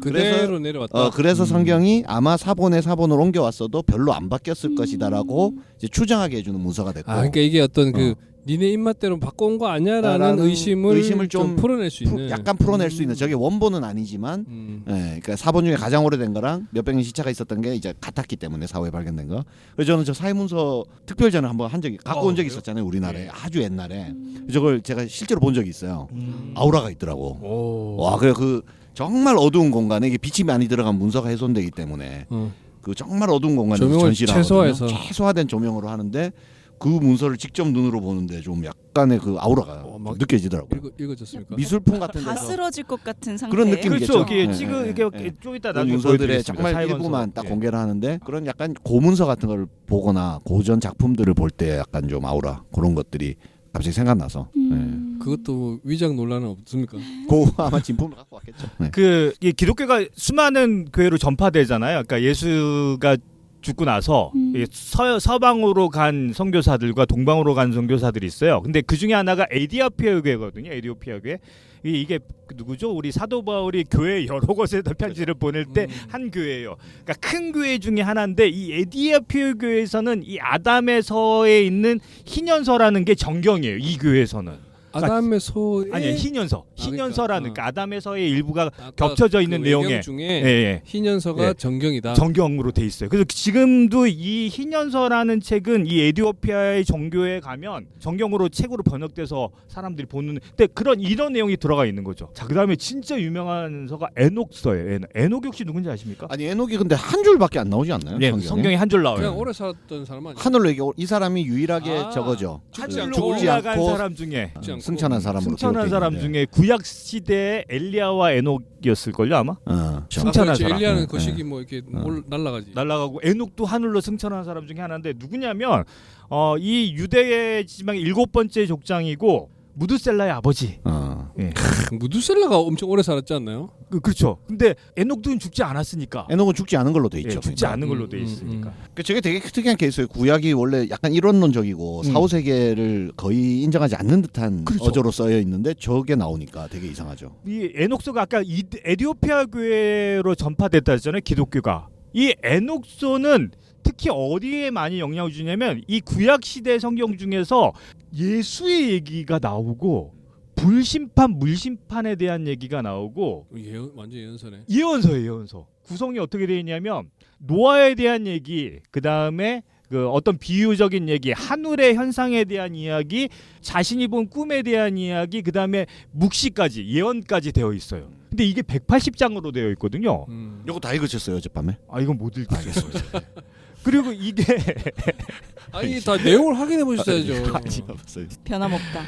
[SPEAKER 1] 그대로 내려왔다.
[SPEAKER 3] 그래서 성경이 아마 사본을 옮겨왔어도 별로 안 바뀌었을 것이다라고 이제 추정하게 해주는 문서가 됐고.
[SPEAKER 1] 그러니까 이게 어떤 그 니네 입맛대로 바꿔온 거 아니야라는
[SPEAKER 3] 라는
[SPEAKER 1] 의심을 좀 풀어낼 수 있는.
[SPEAKER 3] 약간 풀어낼 수 있는. 저게 원본은 아니지만, 그러니까 사본 중에 가장 오래된 거랑 몇백 년 시차가 있었던 게 이제 같았기 때문에 사후에 발견된 거. 그래서 저는 저 사회문서 특별전을 한번 갖고 온 적이 있었잖아요, 우리나라에. 아주 옛날에. 저걸 제가 실제로 본 적이 있어요. 아우라가 있더라고. 와, 그래 그 정말 어두운 공간에 이게 빛이 많이 들어간 문서가 훼손되기 때문에 그 정말 어두운 공간에서
[SPEAKER 1] 조명을
[SPEAKER 3] 전시를 하거든요.
[SPEAKER 1] 최소화해서.
[SPEAKER 3] 최소화된 조명으로 하는데. 그 문서를 직접 눈으로 보는데 좀 약간의 그 아우라가
[SPEAKER 1] 막
[SPEAKER 3] 느껴지더라고요.
[SPEAKER 1] 읽어졌습니까?
[SPEAKER 3] 미술품 같은
[SPEAKER 4] 다
[SPEAKER 3] 데서
[SPEAKER 4] 쓰러질 것 같은 상태.
[SPEAKER 3] 그런 느낌.
[SPEAKER 2] 그렇죠.
[SPEAKER 3] 있겠죠.
[SPEAKER 2] 이게
[SPEAKER 3] 네,
[SPEAKER 2] 지금
[SPEAKER 3] 네,
[SPEAKER 2] 이게
[SPEAKER 3] 네.
[SPEAKER 2] 좀 이따
[SPEAKER 3] 그
[SPEAKER 2] 나중에
[SPEAKER 3] 문서들의
[SPEAKER 2] 보여드리겠습니다.
[SPEAKER 3] 정말
[SPEAKER 2] 사회문서.
[SPEAKER 3] 일부만 딱
[SPEAKER 2] 예.
[SPEAKER 3] 공개를 하는데 그런 약간 고문서 같은 걸 보거나 고전 작품들을 볼 때 약간 좀 아우라 그런 것들이 갑자기 생각나서
[SPEAKER 1] 그것도 위장 논란은 없습니까?
[SPEAKER 3] 그 아마 진품을 갖고 왔겠죠. 네.
[SPEAKER 2] 이 기독교가 수많은 교회로 전파되잖아요. 그러니까 예수가 죽고 나서 이 서방으로 간 선교사들과 동방으로 간 선교사들이 있어요. 근데 그 중에 하나가 에디오피아 교회거든요. 에디오피아 교회. 이게 누구죠? 우리 사도 바울이 교회 여러 곳에다 편지를 보낼 때 한 교회예요. 그러니까 큰 교회 중에 하나인데 이 에디오피아 교회에서는 이 아담의 서에 있는 희년서라는 게 정경이에요. 이 교회에서는.
[SPEAKER 1] 아담의 소의
[SPEAKER 2] 아니 희년서. 희년서라는
[SPEAKER 1] 그러니까,
[SPEAKER 2] 그러니까 아담에서의 일부가
[SPEAKER 1] 아까
[SPEAKER 2] 겹쳐져 있는
[SPEAKER 1] 그
[SPEAKER 2] 내용에
[SPEAKER 1] 외경 중에
[SPEAKER 2] 예.
[SPEAKER 1] 희년서가
[SPEAKER 2] 예.
[SPEAKER 1] 정경이다.
[SPEAKER 2] 정경으로 돼 있어요. 그래서 지금도 이 희년서라는 책은 이 에티오피아의 정교에 가면 정경으로 책으로 번역돼서 사람들이 보는. 근데 이런 내용이 들어가 있는 거죠. 자, 그다음에 진짜 유명한 서가 에녹서예요. 에녹 혹시 누군지 아십니까?
[SPEAKER 3] 아니 에녹이 근데 한 줄밖에 안 나오지 않나요?
[SPEAKER 2] 예,
[SPEAKER 3] 성경에?
[SPEAKER 2] 성경에 한 줄 나와요.
[SPEAKER 1] 그냥 오래 살았던 사람 아니야?
[SPEAKER 3] 하늘로 얘기 이 사람이 유일하게
[SPEAKER 1] 아,
[SPEAKER 3] 저거죠.
[SPEAKER 2] 하늘로
[SPEAKER 3] 죽지
[SPEAKER 2] 올라간
[SPEAKER 3] 않고
[SPEAKER 2] 사람 중에
[SPEAKER 1] 죽지 않고.
[SPEAKER 3] 승천한 사람으로
[SPEAKER 2] 승천한
[SPEAKER 3] 기록돼
[SPEAKER 2] 사람
[SPEAKER 3] 있는데.
[SPEAKER 2] 중에 구약 시대의 엘리야와 에녹이었을 걸요 아마. 승천한
[SPEAKER 1] 그렇지.
[SPEAKER 2] 사람.
[SPEAKER 1] 엘리야는
[SPEAKER 3] 네,
[SPEAKER 1] 그 시기 뭐 이렇게 날라가지.
[SPEAKER 2] 날아가고 에녹도 하늘로 승천한 사람 중에 하나인데 누구냐면 이 유대의 지방의 7번째 족장이고 무드셀라의 아버지. 예.
[SPEAKER 1] 무두셀라가 엄청 오래 살았지 않나요?
[SPEAKER 2] 그렇죠. 근데 에녹도 죽지 않았으니까.
[SPEAKER 3] 에녹은 죽지 않은 걸로 돼 있죠.
[SPEAKER 2] 예, 죽지
[SPEAKER 3] 그러니까.
[SPEAKER 2] 않은 걸로 돼 있으니까.
[SPEAKER 3] 그 저게 되게 특이한 케이스예요. 구약이 원래 약간 이론론적이고 사후 세계를 거의 인정하지 않는 듯한
[SPEAKER 2] 그렇죠.
[SPEAKER 3] 어조로 쓰여 있는데 저게 나오니까 되게 이상하죠.
[SPEAKER 2] 이 에녹서가 아까 에티오피아 교회로 전파됐다 했잖아요. 기독교가. 이 에녹서는 특히 어디에 많이 영향을 주냐면 이 구약 시대 성경 중에서 예수의 얘기가 나오고 불심판, 물심판에 대한 얘기가 나오고
[SPEAKER 1] 완전 예언서네.
[SPEAKER 2] 예언서예요. 예언서. 구성이 어떻게 되어 있냐면 노아에 대한 얘기, 그다음에 그 어떤 비유적인 얘기, 하늘의 현상에 대한 이야기, 자신이 본 꿈에 대한 이야기, 그다음에 묵시까지 예언까지 되어 있어요. 근데 이게 180장으로 되어 있거든요.
[SPEAKER 3] 이거 다 읽으셨어요 어젯밤에?
[SPEAKER 2] 아 이건 못 읽겠어요. 그리고 이게
[SPEAKER 1] 아니 다 내용을 확인해 보셔야죠.
[SPEAKER 4] 변함없다.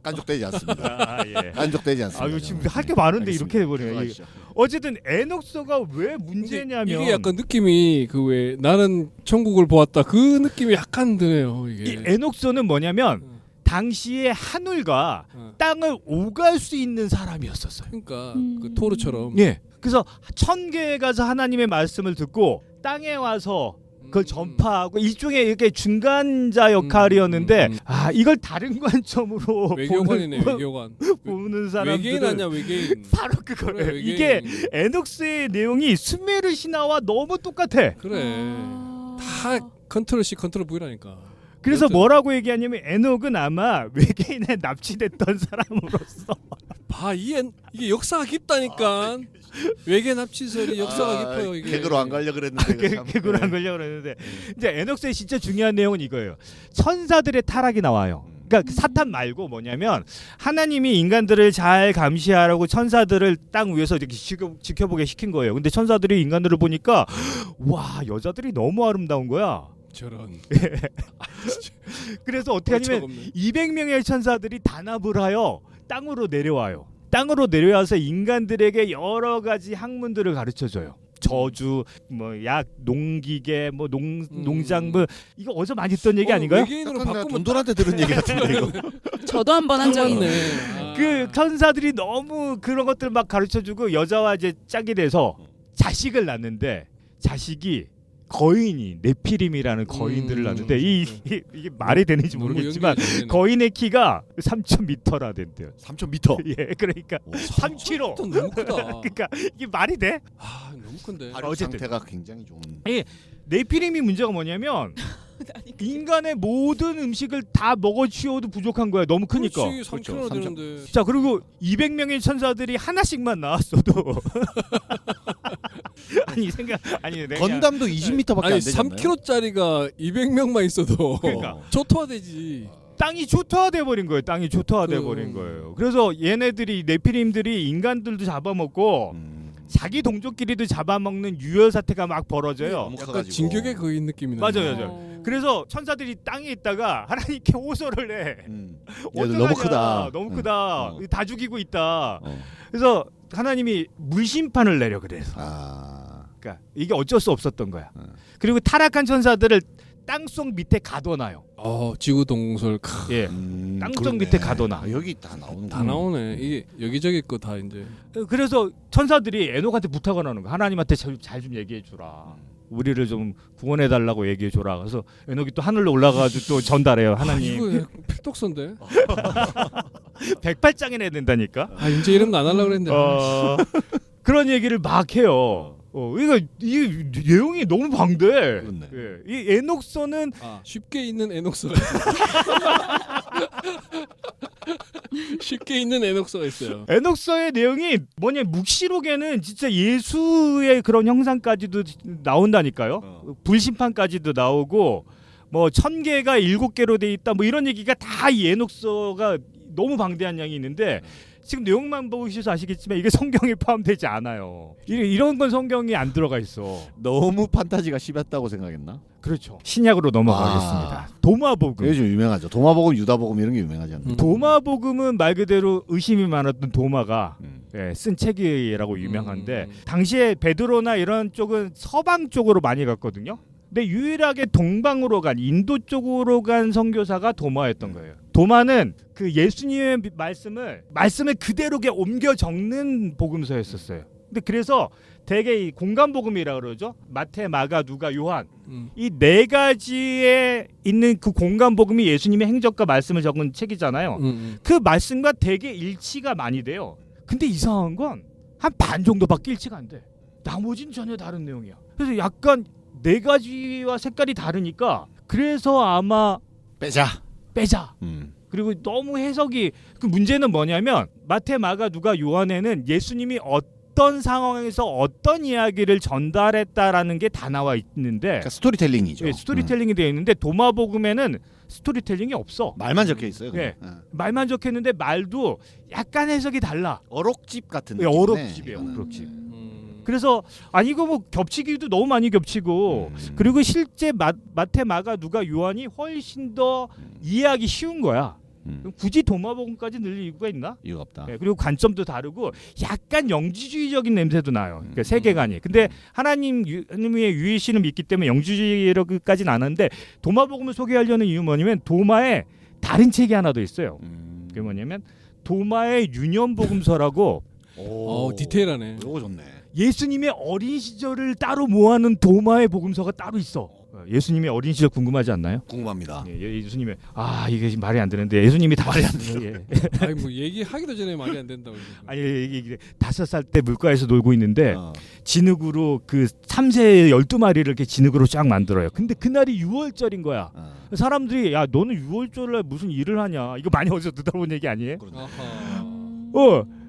[SPEAKER 3] 깐족되지 않습니다.
[SPEAKER 2] 예.
[SPEAKER 3] 깐족되지 않습니다.
[SPEAKER 2] 이거 지금 할 게 많은데 이렇게 해버려요.
[SPEAKER 3] 들어가시죠.
[SPEAKER 2] 어쨌든 에녹서가 왜 문제냐면
[SPEAKER 1] 이게 약간 느낌이 그 왜 나는 천국을 보았다 그 느낌이 약간 드네요.
[SPEAKER 2] 이
[SPEAKER 1] 이게.
[SPEAKER 2] 에녹서는 뭐냐면 당시에 하늘과 땅을 오갈 수 있는 사람이었었어요.
[SPEAKER 1] 그러니까 그 토르처럼.
[SPEAKER 2] 예. 그래서 천계에 가서 하나님의 말씀을 듣고 땅에 와서 그걸 전파하고 일종의 이렇게 중간자 역할이었는데 이걸 다른 관점으로
[SPEAKER 1] 외교관이네 외교관.
[SPEAKER 2] 보는 사람들은
[SPEAKER 1] 외계인 아니야 외계인.
[SPEAKER 2] 바로 그거예요.
[SPEAKER 1] 그래, 외계인.
[SPEAKER 2] 이게 에녹스의 내용이 수메르 신화와 너무 똑같아.
[SPEAKER 1] 그래. 다 컨트롤 C 컨트롤 V라니까.
[SPEAKER 2] 그래서
[SPEAKER 1] 여튼.
[SPEAKER 2] 뭐라고 얘기하냐면 에녹은 아마 외계인에 납치됐던 사람으로서
[SPEAKER 1] 이게 역사가 깊다니까. 외계 납치설이 역사가 깊어요 이게.
[SPEAKER 3] 개그로 안 가려 그랬는데
[SPEAKER 2] 개그로 안 걸려고 그랬는데 이제 에녹스의 진짜 중요한 내용은 이거예요. 천사들의 타락이 나와요. 그러니까 사탄 말고 뭐냐면 하나님이 인간들을 잘 감시하라고 천사들을 땅 위에서 이렇게 지켜보게 시킨 거예요. 근데 천사들이 인간들을 보니까 와 여자들이 너무 아름다운 거야.
[SPEAKER 1] 저런.
[SPEAKER 2] 그래서 어떻게 하냐면 200명의 천사들이 단합을 하여 땅으로 내려와요. 땅으로 내려와서 인간들에게 여러 가지 학문들을 가르쳐줘요. 저주, 뭐 약, 농기계, 뭐 농작물 이거 어디서 많이 듣던 얘기 아닌가요?
[SPEAKER 1] 외계인으로
[SPEAKER 3] 약간 내가
[SPEAKER 1] 바꾸면
[SPEAKER 3] 돈돌한테 들은 얘기 같은데 이거.
[SPEAKER 4] 저도 한 번 한 적이 있네.
[SPEAKER 1] 맞네.
[SPEAKER 2] 그 천사들이 너무 그런 것들 막 가르쳐주고 여자와 이제 짝이 돼서 자식을 낳는데 자식이 거인이 네피림이라는 거인들을 낳는데 이게 말이 되는지 모르겠지만 거인의 키가 3,000m라 된대요.
[SPEAKER 3] 3,000m.
[SPEAKER 2] 예, 그러니까 3kg.
[SPEAKER 1] 너무 크다.
[SPEAKER 2] 그러니까 이게 말이 돼?
[SPEAKER 1] 너무 큰데.
[SPEAKER 3] 발효
[SPEAKER 2] 어쨌든.
[SPEAKER 3] 상태가 굉장히 좋은.
[SPEAKER 2] 네피림이 문제가 뭐냐면 인간의 모든 음식을 다 먹어치워도 부족한 거야. 너무 크니까.
[SPEAKER 1] 그렇지, 3kg 되는데.
[SPEAKER 2] 자, 그리고 200명의 천사들이 하나씩만 나왔어도 내가
[SPEAKER 3] 건담도 20m밖에
[SPEAKER 1] 아니
[SPEAKER 3] 안 되잖아요.
[SPEAKER 1] 3kg짜리가 200명만 있어도
[SPEAKER 2] 그러니까.
[SPEAKER 1] 초토화되지.
[SPEAKER 2] 땅이 초토화돼 버린 거예요. 땅이 초토화돼 버린 거예요. 그래서 얘네들이 네피림들이 인간들도 잡아먹고 자기 동족끼리도 잡아먹는 유혈 사태가 막 벌어져요.
[SPEAKER 1] 약간 진격의 거인 느낌이 나요.
[SPEAKER 2] 맞아요. 그래서 천사들이 땅에 있다가 하나님께 호소를 해.
[SPEAKER 3] 얘들 너무 크다.
[SPEAKER 2] 너무 크다. 다 죽이고 있다. 그래서 하나님이 물심판을 내려 그래서. 그러니까 이게 어쩔 수 없었던 거야. 그리고 타락한 천사들을 땅속 밑에 가둬놔요.
[SPEAKER 1] 지구 동공설.
[SPEAKER 2] 예. 땅속 밑에 가둬놔.
[SPEAKER 3] 여기 다 나오는
[SPEAKER 1] 다 나오네. 이게 여기저기 거 다 이제.
[SPEAKER 2] 그래서 천사들이 에녹한테 부탁을 하는 거야. 하나님한테 잘 좀 얘기해 주라. 우리를 좀 구원해 달라고 얘기해 줘라. 그래서 에녹이 또 하늘로 올라가가지고 또 전달해요. 하나님.
[SPEAKER 1] 이거 필독서인데.
[SPEAKER 2] 108장이나 해야 된다니까.
[SPEAKER 1] 이제 이런 거 안 하려고 그랬는데.
[SPEAKER 2] 그런 얘기를 막 해요. 그러니까 이 내용이 너무 방대. 예. 이 에녹서는
[SPEAKER 1] 쉽게 있는 에녹서. 쉽게 있는 에녹서가 있어요.
[SPEAKER 2] 에녹서의 내용이 뭐냐 묵시록에는 진짜 예수의 그런 형상까지도 나온다니까요. 불심판까지도 나오고 뭐 1000개가 7개로 돼 있다 뭐 이런 얘기가 다 이 에녹서가 너무 방대한 양이 있는데 지금 내용만 보셔서 아시겠지만 이게 성경에 포함되지 않아요. 이런 건 성경에 안 들어가 있어.
[SPEAKER 3] 너무 판타지가 심했다고 생각했나?
[SPEAKER 2] 그렇죠. 신약으로 넘어가겠습니다. 도마복음.
[SPEAKER 3] 이게 좀 유명하죠. 도마복음, 유다복음 이런 게 유명하지 않나?
[SPEAKER 2] 도마복음은 말 그대로 의심이 많았던 도마가 쓴 책이라고 유명한데 당시에 베드로나 이런 쪽은 서방 쪽으로 많이 갔거든요. 근데 유일하게 동방으로 간 인도 쪽으로 간 선교사가 도마였던 거예요. 도마는 그 예수님의 말씀을 그대로 옮겨 적는 복음서였었어요. 근데 그래서 대개 이 공간복음이라 그러죠. 마태, 마가, 누가, 요한 이 네 가지에 있는 그 공간복음이 예수님의 행적과 말씀을 적은 책이잖아요. 그 말씀과 되게 일치가 많이 돼요. 근데 이상한 건 한 반 정도밖에 일치가 안 돼. 나머지는 전혀 다른 내용이야. 그래서 약간 네 가지와 색깔이 다르니까 그래서 아마 빼자. 그리고 너무 해석이 그 문제는 뭐냐면 마태, 마가, 누가, 요한에는 예수님이 어떤 상황에서 어떤 이야기를 전달했다라는 게 다 나와 있는데
[SPEAKER 3] 그러니까 스토리텔링이죠.
[SPEAKER 2] 네, 스토리텔링이 되어 있는데 도마복음에는 스토리텔링이 없어.
[SPEAKER 3] 말만 적혀 있어요.
[SPEAKER 2] 네. 말만 적혀 있는데 말도 약간 해석이 달라.
[SPEAKER 3] 어록집 같은
[SPEAKER 2] 네,
[SPEAKER 3] 느낌이네.
[SPEAKER 2] 어록집이에요. 어록집. 그래서 아니 이거 뭐 겹치기도 너무 많이 겹치고 그리고 실제 마태, 마가, 누가, 요한이 훨씬 더 이해하기 쉬운 거야. 굳이 도마복음까지 늘 이유가 있나?
[SPEAKER 3] 이유가 없다.
[SPEAKER 2] 네, 그리고 관점도 다르고 약간 영지주의적인 냄새도 나요. 그러니까 세계관이. 근데 하나님의 유일신을 믿기 때문에 영지주의까지는 안 하는데 도마복음을 소개하려는 이유 뭐냐면 도마에 다른 책이 하나 더 있어요. 그게 뭐냐면 도마의 유년복음서라고.
[SPEAKER 1] 디테일하네.
[SPEAKER 3] 이거 좋네.
[SPEAKER 2] 예수님의 어린 시절을 따로 모아놓은 도마의 복음서가 따로 있어. 예수님의 어린 시절 궁금하지 않나요?
[SPEAKER 3] 궁금합니다.
[SPEAKER 2] 예수님의 이게 지금 말이 안 되는데 예수님이 다 말이 안 돼.
[SPEAKER 1] 아니 뭐 얘기하기도 전에 말이 안 된다고.
[SPEAKER 2] 아니 이게 5살 때 물가에서 놀고 있는데 진흙으로 그 3세 12마리를 이렇게 진흙으로 쫙 만들어요. 근데 그날이 6월절인 거야. 사람들이 야 너는 6월절에 무슨 일을 하냐? 이거 많이 어디서 들어본 얘기 아니에요?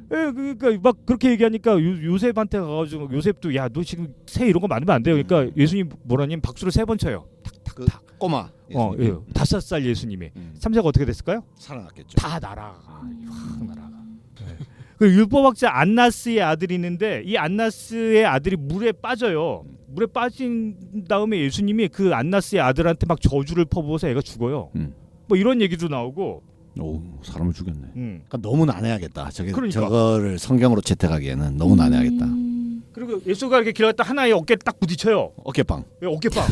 [SPEAKER 2] 그러니까 막 그렇게 얘기하니까 요셉한테 가가지고 요셉도 야 너 지금 새 이런 거 많으면 안 돼요. 그러니까 예수님 뭐라냐면 박수를 3번 쳐요. 탁탁탁.
[SPEAKER 3] 꼬마.
[SPEAKER 2] 5살 예수님이 3세가 어떻게 됐을까요?
[SPEAKER 3] 살아났겠죠.
[SPEAKER 2] 다 날아가. 확 날아가. 그 율법학자 안나스의 아들이 있는데 이 안나스의 아들이 물에 빠져요. 물에 빠진 다음에 예수님이 그 안나스의 아들한테 막 저주를 퍼부어서 애가 죽어요. 뭐 이런 얘기도 나오고.
[SPEAKER 3] 오, 사람을 죽였네. 그러니까 너무 난해하겠다. 저거를 성경으로 채택하기에는 너무 난해하겠다.
[SPEAKER 2] 그리고 예수가 이렇게 길어갔다 하나의 어깨에 딱 부딪혀요.
[SPEAKER 3] 어깨빵.
[SPEAKER 2] 어깨빵.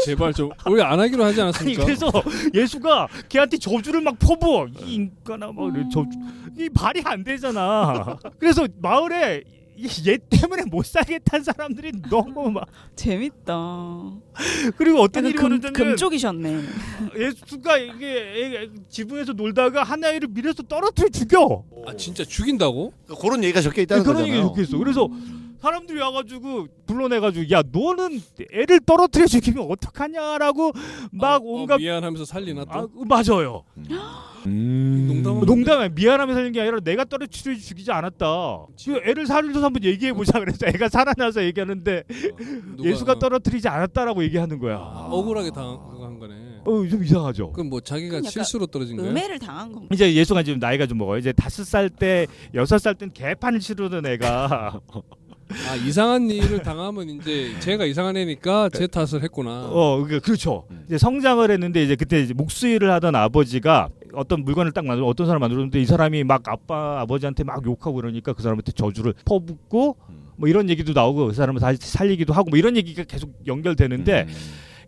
[SPEAKER 1] 제발 좀 우리 안 하기로 하지 않았습니까?
[SPEAKER 2] 아니, 그래서 예수가 걔한테 저주를 막 퍼부어. 이 인간아 막 저주. 이 말이 안 되잖아. 그래서 마을에 얘 때문에 못 살겠다는 사람들이 너무 막
[SPEAKER 4] 재밌다.
[SPEAKER 2] 그리고 어떤 일이 벌어졌냐면
[SPEAKER 4] 금쪽이셨네.
[SPEAKER 2] 예수가 이게 지붕에서 놀다가 한 아이를 밀어서 떨어뜨려 죽여.
[SPEAKER 1] 진짜 죽인다고?
[SPEAKER 3] 그런 얘기가 적혀 있다는
[SPEAKER 2] 그런
[SPEAKER 3] 거잖아요.
[SPEAKER 2] 얘기가 적혀 있어. 그래서 사람들이 와가지고 불러내가지고 야 너는 애를 떨어뜨려 죽이면 어떡하냐라고 막 온갖
[SPEAKER 1] 미안하면서 살리나 또?
[SPEAKER 2] 맞아요.
[SPEAKER 1] 농담
[SPEAKER 2] 미안하면서 살린 게 아니라 내가 떨어뜨려 죽이지 않았다. 애를 살려서 한번 얘기해 보자 그래서 애가 살아나서 얘기하는데 예수가 떨어뜨리지 않았다라고 얘기하는 거야.
[SPEAKER 1] 억울하게 당한 거네.
[SPEAKER 2] 좀 이상하죠.
[SPEAKER 1] 그럼 뭐 자기가 실수로 떨어진 거야?
[SPEAKER 4] 음해를 당한 건가?
[SPEAKER 2] 이제 예수가 지금 나이가 좀 먹어요. 이제 5살 때 6살 때는 개판을 치르던 애가
[SPEAKER 1] 이상한 일을 당하면 이제 제가 이상한 애니까 제 탓을 했구나.
[SPEAKER 2] 그렇죠. 이제 성장을 했는데 이제 그때 이제 목수일을 하던 아버지가 어떤 물건을 딱 만들어 어떤 사람 만들었는데 이 사람이 막 아버지한테 막 욕하고 그러니까 그 사람한테 저주를 퍼붓고 뭐 이런 얘기도 나오고 그 사람을 다시 살리기도 하고 뭐 이런 얘기가 계속 연결되는데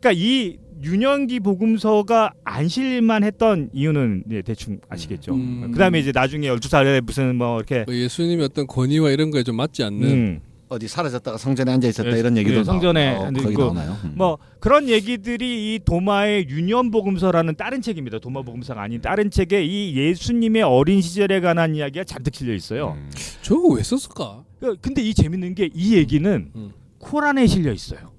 [SPEAKER 2] 그러니까 이 유년기 복음서가 안 실릴만 했던 이유는 대충 아시겠죠. 그다음에 이제 나중에 12살에 무슨 뭐 이렇게
[SPEAKER 1] 예수님의 어떤 권위와 이런 거에 좀 맞지 않는
[SPEAKER 3] 어디 사라졌다가 성전에 앉아 있었다 이런 얘기도
[SPEAKER 2] 성전에
[SPEAKER 3] 거기 나오나요?
[SPEAKER 2] 뭐 그런 얘기들이 이 도마의 유년복음서라는 다른 책입니다. 도마복음서가 아닌 다른 책에 이 예수님의 어린 시절에 관한 이야기가 잔뜩 실려 있어요.
[SPEAKER 1] 저거 왜 썼을까?
[SPEAKER 2] 근데 이 재밌는 게 이 얘기는 코란에 실려 있어요.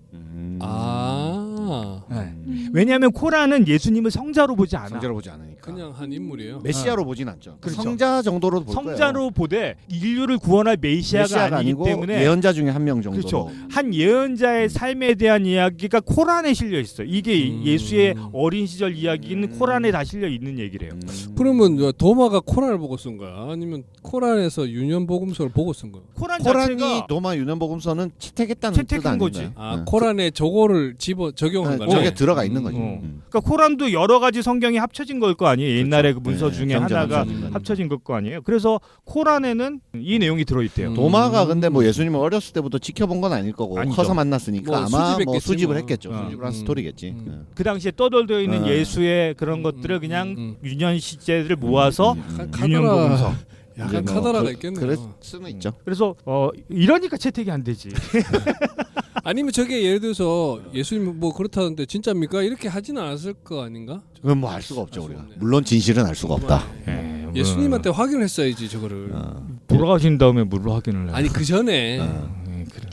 [SPEAKER 1] 아,
[SPEAKER 2] 네. 왜냐하면 코란은 예수님을 성자로 보지 않아.
[SPEAKER 3] 성자로 보지 않으니까.
[SPEAKER 1] 그냥 한 인물이에요.
[SPEAKER 3] 메시아로 보진 않죠.
[SPEAKER 2] 그렇죠.
[SPEAKER 3] 성자 정도로 볼 거예요.
[SPEAKER 2] 성자로 보되 인류를 구원할 메시아가 아니기
[SPEAKER 3] 아니고
[SPEAKER 2] 때문에
[SPEAKER 3] 예언자 중에 한 명 정도로.
[SPEAKER 2] 그렇죠. 한 예언자의 삶에 대한 이야기가 코란에 실려 있어. 이게 예수의 어린 시절 이야기는 코란에 다 실려 있는 얘기래요.
[SPEAKER 1] 그러면 도마가 코란을 보고 쓴 거야? 아니면 코란에서 유년복음서를 보고 쓴 거야?
[SPEAKER 2] 코란
[SPEAKER 3] 코란이
[SPEAKER 2] 자체가
[SPEAKER 3] 도마 유년복음서는 채택했다는
[SPEAKER 2] 채택한
[SPEAKER 3] 뜻 아닌가요?
[SPEAKER 2] 거지.
[SPEAKER 1] 아, 코란에 저거를 집어 적용한 거야?
[SPEAKER 3] 저게 들어가 있는 거지.
[SPEAKER 2] 그러니까 코란도 여러 가지 성경이 합쳐진 걸 거 아니에요. 옛날에 그 문서
[SPEAKER 3] 네,
[SPEAKER 2] 중에
[SPEAKER 3] 경전
[SPEAKER 2] 하나가
[SPEAKER 3] 합쳐진
[SPEAKER 2] 합쳐진 걸 거 아니에요. 그래서 코란에는 이 내용이 들어있대요.
[SPEAKER 3] 도마가 근데 뭐 예수님을 어렸을 때부터 지켜본 건 아닐 거고
[SPEAKER 2] 아니죠.
[SPEAKER 3] 커서 만났으니까
[SPEAKER 1] 뭐
[SPEAKER 3] 아마 뭐
[SPEAKER 1] 수집했겠지,
[SPEAKER 3] 수집을
[SPEAKER 1] 뭐.
[SPEAKER 3] 했겠죠.
[SPEAKER 2] 어.
[SPEAKER 3] 수집을 한 스토리겠지.
[SPEAKER 2] 그 당시에 떠돌되어 있는
[SPEAKER 3] 어.
[SPEAKER 2] 예수의 그런 것들을 그냥 유년 시제들을 모아서
[SPEAKER 1] 카더라,
[SPEAKER 2] 유년복음서.
[SPEAKER 1] 약간
[SPEAKER 3] 이제 뭐
[SPEAKER 1] 카더라가 있겠네요.
[SPEAKER 3] 그럴 수는 있죠.
[SPEAKER 2] 그래서 이러니까 채택이 안 되지.
[SPEAKER 1] 아니면 저게 예를 들어서 예수님 뭐 그렇다는데 진짜입니까? 이렇게 하진 않았을 거 아닌가?
[SPEAKER 3] 그건 뭐 알 수가 없죠
[SPEAKER 1] 알 수가
[SPEAKER 3] 우리가.
[SPEAKER 1] 없네.
[SPEAKER 3] 물론 진실은 알 수가 없다.
[SPEAKER 1] 예수님한테 확인을 했어야지 저거를.
[SPEAKER 2] 돌아가신 다음에 물로 확인을 해.
[SPEAKER 1] 아니 그 전에.
[SPEAKER 2] 그래.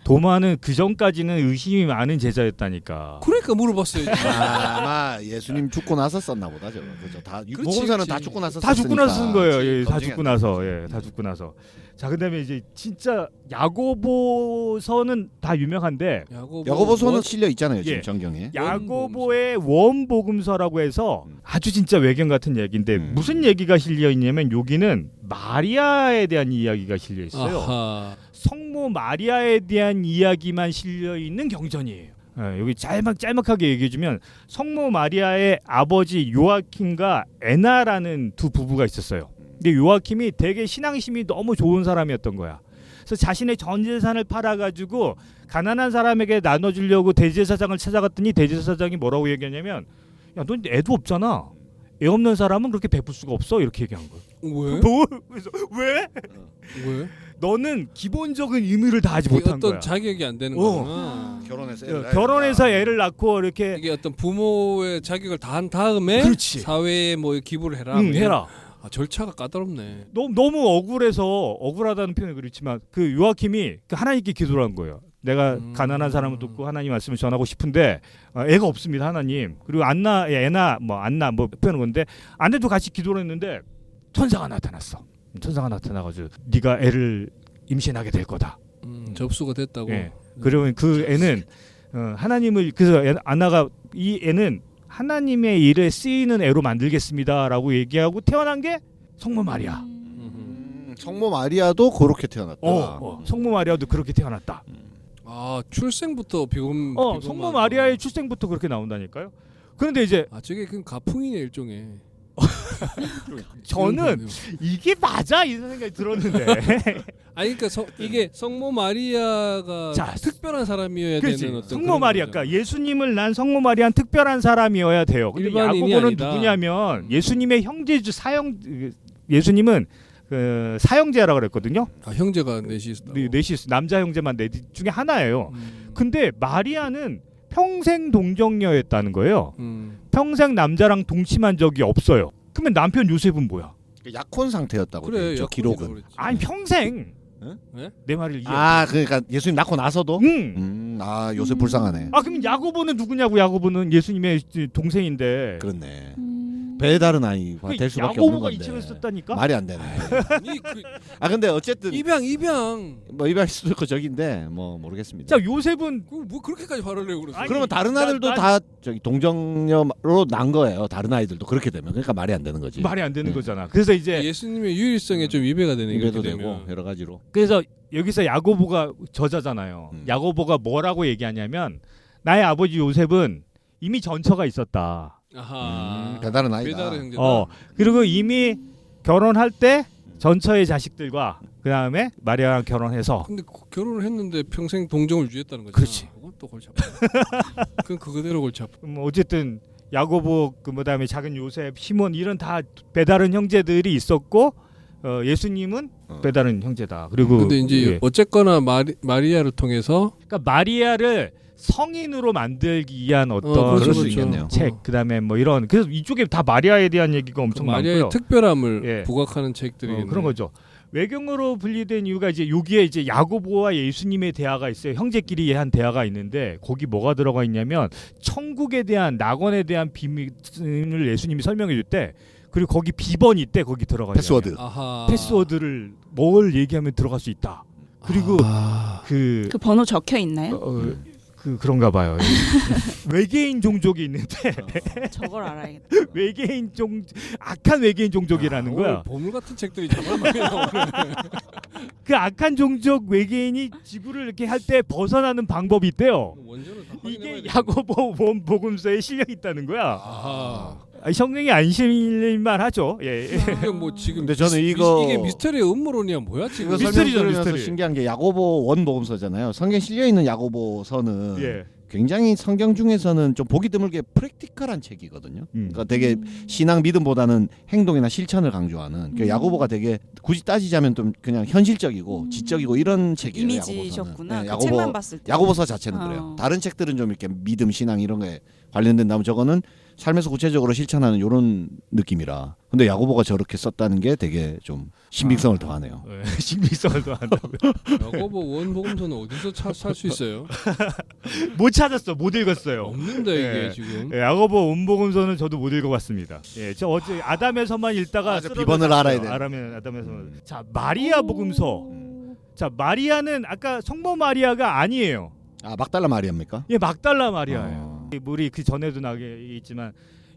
[SPEAKER 2] 도마는 그 전까지는 의심이 많은 제자였다니까.
[SPEAKER 1] 그러니까 물어봤어야지.
[SPEAKER 3] 아마 예수님 죽고 나서 썼나 보다 저거. 그죠? 다
[SPEAKER 1] 그렇지,
[SPEAKER 3] 복음서는
[SPEAKER 1] 그렇지.
[SPEAKER 3] 다 죽고 나서
[SPEAKER 2] 다 죽고 나서 쓴 거예요. 예, 다
[SPEAKER 3] 검증이
[SPEAKER 2] 죽고
[SPEAKER 3] 안
[SPEAKER 2] 나서.
[SPEAKER 3] 됐지.
[SPEAKER 2] 예, 다 죽고 나서. 자, 그다음에 이제 진짜 야고보서는 다 유명한데
[SPEAKER 3] 야고보서는
[SPEAKER 1] 뭐-
[SPEAKER 3] 실려 있잖아요 지금
[SPEAKER 2] 예.
[SPEAKER 3] 정경에.
[SPEAKER 2] 야고보의 원복음서라고 해서 아주 진짜 외경 같은 얘기인데 무슨 얘기가 실려 있냐면 여기는 마리아에 대한 이야기가 실려 있어요.
[SPEAKER 1] 아하.
[SPEAKER 2] 성모 마리아에 대한 이야기만 실려 있는 경전이에요. 여기 짤막하게 얘기해주면 성모 마리아의 아버지 요아킴과 에나라는 두 부부가 있었어요. 근데 요아킴이 되게 신앙심이 너무 좋은 사람이었던 거야. 그래서 자신의 전 재산을 팔아가지고 가난한 사람에게 나눠주려고 대제사장을 찾아갔더니 대제사장이 뭐라고 얘기하냐면 야, 너 애도 없잖아. 애 없는 사람은 그렇게 베풀 수가 없어. 이렇게 얘기한 거예요.
[SPEAKER 1] 왜?
[SPEAKER 2] 그래서 왜?
[SPEAKER 1] 왜?
[SPEAKER 2] 너는 기본적인 의무를 다하지
[SPEAKER 1] 이게
[SPEAKER 2] 못한
[SPEAKER 1] 어떤
[SPEAKER 2] 거야.
[SPEAKER 1] 자격이 안 되는
[SPEAKER 2] 어.
[SPEAKER 1] 거구나.
[SPEAKER 2] 결혼해서 애를 낳고 이렇게
[SPEAKER 1] 이게 어떤 부모의 자격을 다한 다음에
[SPEAKER 2] 그렇지.
[SPEAKER 1] 사회에 뭐 기부를 해라.
[SPEAKER 2] 해라.
[SPEAKER 1] 아, 절차가 까다롭네.
[SPEAKER 2] 너무 억울해서 억울하다는 표현이 그렇지만 그 요아킴이 그 하나님께 기도를 한 거예요. 내가 가난한 사람을 돕고 하나님 말씀을 전하고 싶은데 애가 없습니다 하나님. 그리고 애나 뭐 표현한 건데 아내도 같이 기도를 했는데 천사가 나타났어. 천사가 나타나가지고 네가 애를 임신하게 될 거다.
[SPEAKER 1] 접수가 됐다고.
[SPEAKER 2] 예. 그러면 그 애는 하나님을 그래서 안나가 이 애는 하나님의 일에 쓰이는 애로 만들겠습니다라고 얘기하고 태어난 게 성모 마리아.
[SPEAKER 3] 성모 마리아도 그렇게 태어났다.
[SPEAKER 2] 성모 마리아도 그렇게 태어났다.
[SPEAKER 1] 아, 출생부터 비금.
[SPEAKER 2] 성모 마리아의 출생부터 그렇게 나온다니까요. 그런데 이제
[SPEAKER 1] 저게 그냥 가풍이네 일종의.
[SPEAKER 2] 저는 이게 맞아 이런 생각이 들었는데.
[SPEAKER 1] 아니 그러니까 이게 성모 마리아가
[SPEAKER 2] 자,
[SPEAKER 1] 특별한 사람이어야
[SPEAKER 2] 그렇지.
[SPEAKER 1] 되는 어떤
[SPEAKER 2] 성모
[SPEAKER 1] 그런
[SPEAKER 2] 마리아,
[SPEAKER 1] 거잖아.
[SPEAKER 2] 그러니까 예수님을 낳은 성모 마리아는 특별한 사람이어야 돼요. 근데
[SPEAKER 1] 일반인이
[SPEAKER 2] 야고보는
[SPEAKER 1] 아니다.
[SPEAKER 2] 누구냐면 예수님의 형제주 예수님은 그 사형제라고 그랬거든요.
[SPEAKER 1] 아, 형제가 넷이 있었다고.
[SPEAKER 2] 넷이 있어. 남자 형제만 넷 중에 하나예요. 근데 마리아는 평생 동정녀였다는 거예요. 평생 남자랑 동침한 적이 없어요. 그러면 남편 요셉은 뭐야?
[SPEAKER 3] 약혼 상태였다고.
[SPEAKER 1] 그래,
[SPEAKER 3] 저 기록은.
[SPEAKER 1] 그랬지.
[SPEAKER 2] 아니 평생.
[SPEAKER 1] 네?
[SPEAKER 2] 내 말을 이해.
[SPEAKER 3] 그러니까 예수님 낳고 나서도. 요셉 불쌍하네.
[SPEAKER 2] 그럼 야고보는 누구냐고? 야고보는 예수님의 동생인데.
[SPEAKER 3] 그렇네. 배다른 아이가 될 수밖에 없는
[SPEAKER 2] 야고보가
[SPEAKER 3] 건데.
[SPEAKER 2] 이 책을 썼다니까?
[SPEAKER 3] 말이 안 되네.
[SPEAKER 1] 아니,
[SPEAKER 3] 근데 어쨌든
[SPEAKER 1] 입양.
[SPEAKER 3] 뭐 입양일 수도 있고 저긴데 뭐 모르겠습니다.
[SPEAKER 2] 자, 요셉은
[SPEAKER 1] 뭐 그렇게까지 화를 내고 그랬어.
[SPEAKER 2] 아니,
[SPEAKER 3] 그러면 다른 아들도 다 저기 동정녀로 난 거예요. 다른 아이들도 그렇게 되면 그러니까 말이 안 되는 거지.
[SPEAKER 2] 말이 안 되는 거잖아. 그래서 이제
[SPEAKER 1] 예수님의 유일성에 좀 위배가 되는
[SPEAKER 3] 입에도
[SPEAKER 1] 이렇게
[SPEAKER 3] 되고
[SPEAKER 1] 되면.
[SPEAKER 3] 여러 가지로.
[SPEAKER 2] 그래서 여기서 야고보가 저자잖아요. 야고보가 뭐라고 얘기하냐면 나의 아버지 요셉은 이미 전처가 있었다.
[SPEAKER 1] 아하.
[SPEAKER 3] 배다른 아이다.
[SPEAKER 1] 배다른 형제다.
[SPEAKER 2] 그리고 이미 결혼할 때 전처의 자식들과 그 다음에 마리아랑 결혼해서.
[SPEAKER 1] 근데 결혼을 했는데 평생 동정을 유지했다는 거잖아.
[SPEAKER 2] 그렇지.
[SPEAKER 1] 그건 또 골치 아파. 그건 그대로 골치 아파.
[SPEAKER 2] 어쨌든 야고보 그다음에 작은 요셉, 시몬 이런 다 배다른 형제들이 있었고 예수님은 배다른 형제다. 그리고
[SPEAKER 1] 근데 이제 어쨌거나 마리아를 통해서
[SPEAKER 2] 그러니까 마리아를 성인으로 만들기 위한 어떤
[SPEAKER 3] 그럴 수 있겠네요.
[SPEAKER 2] 책 그다음에 뭐 이런 그래서 이쪽에 다 마리아에 대한 얘기가 엄청
[SPEAKER 1] 마리아의
[SPEAKER 2] 많고요.
[SPEAKER 1] 특별함을
[SPEAKER 2] 예.
[SPEAKER 1] 부각하는 책들이
[SPEAKER 2] 그런 거죠. 외경으로 분리된 이유가 이제 여기에 이제 야고보와 예수님의 대화가 있어요. 형제끼리 한 대화가 있는데 거기 뭐가 들어가 있냐면 천국에 대한 낙원에 대한 비밀을 예수님이 설명해 줄 때 그리고 거기 비번이 있대. 거기 들어가
[SPEAKER 3] 패스워드.
[SPEAKER 1] 아하.
[SPEAKER 2] 패스워드를 뭘 얘기하면 들어갈 수 있다. 그리고 그
[SPEAKER 4] 그 번호 적혀 있나요?
[SPEAKER 2] 그런가 봐요. 외계인 종족이 있는데
[SPEAKER 4] 저걸 알아야겠다.
[SPEAKER 2] 외계인 악한 외계인 종족이라는 거야.
[SPEAKER 1] 오늘 보물 같은 책들이 정말 많이 나오네.
[SPEAKER 2] 그 악한 종족 외계인이 지구를 이렇게 할 때 벗어나는 방법이 있대요.
[SPEAKER 1] 원전을 다
[SPEAKER 2] 이게 야고보 복음서에 실려 있다는 거야.
[SPEAKER 1] 아하.
[SPEAKER 2] 성경이 안 실릴만 하죠. 예.
[SPEAKER 1] 이게 뭐 지금
[SPEAKER 3] 근데 저는 이거
[SPEAKER 1] 이게 미스터리의 음모론이야 뭐야 지금?
[SPEAKER 3] 이거 설명
[SPEAKER 2] 미스터리죠,
[SPEAKER 3] 들으면서
[SPEAKER 2] 미스터리.
[SPEAKER 3] 신기한 게 야고보 원복음서잖아요. 성경 실려 있는 야고보서는
[SPEAKER 2] 예.
[SPEAKER 3] 굉장히 성경 중에서는 좀 보기 드물게 프랙티컬한 책이거든요. 그러니까 되게 신앙 믿음보다는 행동이나 실천을 강조하는. 그러니까 야고보가 되게 굳이 따지자면 좀 그냥 현실적이고 지적이고 이런 책이에요.
[SPEAKER 4] 이미지셨구나.
[SPEAKER 3] 야고보서는.
[SPEAKER 4] 그 책만 봤을 때.
[SPEAKER 3] 야고보서 자체는 그래요. 다른 책들은 좀 이렇게 믿음, 신앙 이런 거에 관련된다면 저거는 삶에서 구체적으로 실천하는 이런 느낌이라. 근데 야고보가 저렇게 썼다는 게 되게 좀 신빙성을 더하네요.
[SPEAKER 2] 네, 신빙성을 더한다고요.
[SPEAKER 1] 야고보 원복음서는 어디서 살 수 있어요?
[SPEAKER 2] 못 찾았어. 못 읽었어요.
[SPEAKER 1] 없는데 이게
[SPEAKER 2] 예.
[SPEAKER 1] 지금.
[SPEAKER 2] 예, 야고보 원복음서는 저도 못 읽어봤습니다. 예, 저 어제 아담의 서만 읽다가
[SPEAKER 3] 맞아, 비번을 알아야 돼.
[SPEAKER 2] 아담의 서만. 자, 마리아 복음서. 자, 마리아는 아까 성모 마리아가 아니에요.
[SPEAKER 3] 아 막달라 마리아입니까?
[SPEAKER 2] 예, 막달라 마리아예요. 우리 그 전에도 나게 있지만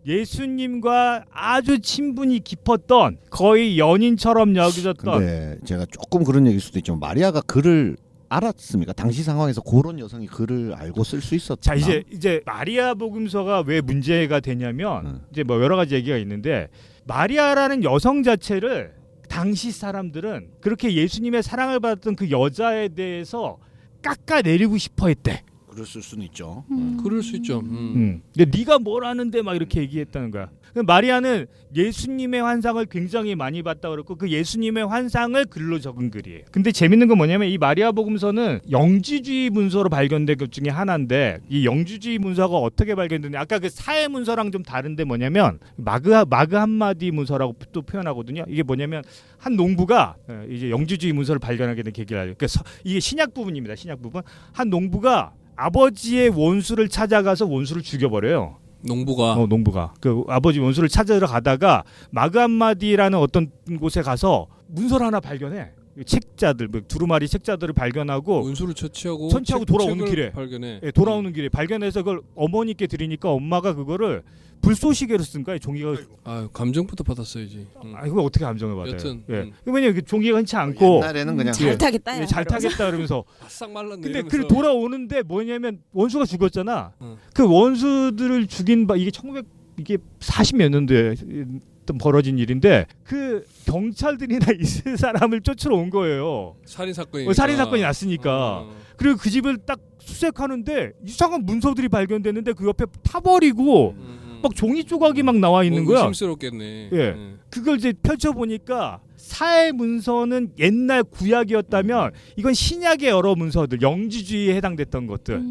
[SPEAKER 2] 예수님과 아주 친분이 깊었던 거의 연인처럼 여겨졌던.
[SPEAKER 3] 근데 제가 조금 그런 얘기일 수도 있지만 마리아가 글을 알았습니까? 당시 상황에서 그런 여성이 글을 알고 쓸 수 있었나?
[SPEAKER 2] 자, 이제 마리아 복음서가 왜 문제가 되냐면 이제 뭐 여러 가지 얘기가 있는데 마리아라는 여성 자체를 당시 사람들은 그렇게 예수님의 사랑을 받았던 그 여자에 대해서 깎아내리고 싶어 했대.
[SPEAKER 3] 그랬을 수는 있죠.
[SPEAKER 1] 그럴 수 있죠.
[SPEAKER 2] 근데 네가 뭘 아는데 막 이렇게 얘기했다는 거야. 마리아는 예수님의 환상을 굉장히 많이 봤다 그랬고 그 예수님의 환상을 글로 적은 글이에요. 근데 재밌는 건 뭐냐면 이 마리아 복음서는 영지주의 문서로 발견된 것 중에 하나인데 이 영지주의 문서가 어떻게 발견됐냐? 아까 그 사회 문서랑 좀 다른데 뭐냐면 마그 한마디 문서라고 또 표현하거든요. 이게 뭐냐면 한 농부가 이제 영지주의 문서를 발견하게 된 계기를 알려요. 그러니까 이게 신약 부분입니다. 신약 부분. 한 농부가 아버지의 원수를 찾아가서 원수를 죽여버려요. 농부가 그 아버지 원수를 찾으러 가다가 마그한마디라는 어떤 곳에 가서 문서를 하나 발견해. 책자들, 두루마리 책자들을 발견하고
[SPEAKER 1] 원수를 처치하고
[SPEAKER 2] 돌아오는 길에
[SPEAKER 1] 발견해.
[SPEAKER 2] 예, 돌아오는 길에 발견해서 그걸 어머니께 드리니까 엄마가 그거를 불쏘시개로 쓴 거야. 종이가.
[SPEAKER 1] 아 감정부터 받았어야지.
[SPEAKER 2] 아 이거 어떻게 감정을 받아요?
[SPEAKER 1] 여튼,
[SPEAKER 2] 예. 왜냐면 그 종이가 흔치 않고
[SPEAKER 3] 옛날에는 그냥
[SPEAKER 4] 잘 타겠다.
[SPEAKER 2] 예, 잘 타겠다 그러면서.
[SPEAKER 1] 바싹 말랐네.
[SPEAKER 2] 근데
[SPEAKER 1] 이러면서.
[SPEAKER 2] 그 돌아오는데 뭐냐면 원수가 죽었잖아.
[SPEAKER 1] 응.
[SPEAKER 2] 그 원수들을 죽인 이게 40몇 년도에 벌어진 일인데 그 경찰들이나 있을 사람을 쫓으러 온 거예요.
[SPEAKER 1] 살인 사건이.
[SPEAKER 2] 살인 사건이 났으니까. 그리고 그 집을 딱 수색하는데 이상한 문서들이 발견됐는데 그 옆에 타버리고 막 종이 조각이 막 나와 있는 거야.
[SPEAKER 1] 의심스럽겠네.
[SPEAKER 2] 예. 그걸 이제 펼쳐 보니까 사회 문서는 옛날 구약이었다면 이건 신약의 여러 문서들, 영지주의에 해당됐던 것들.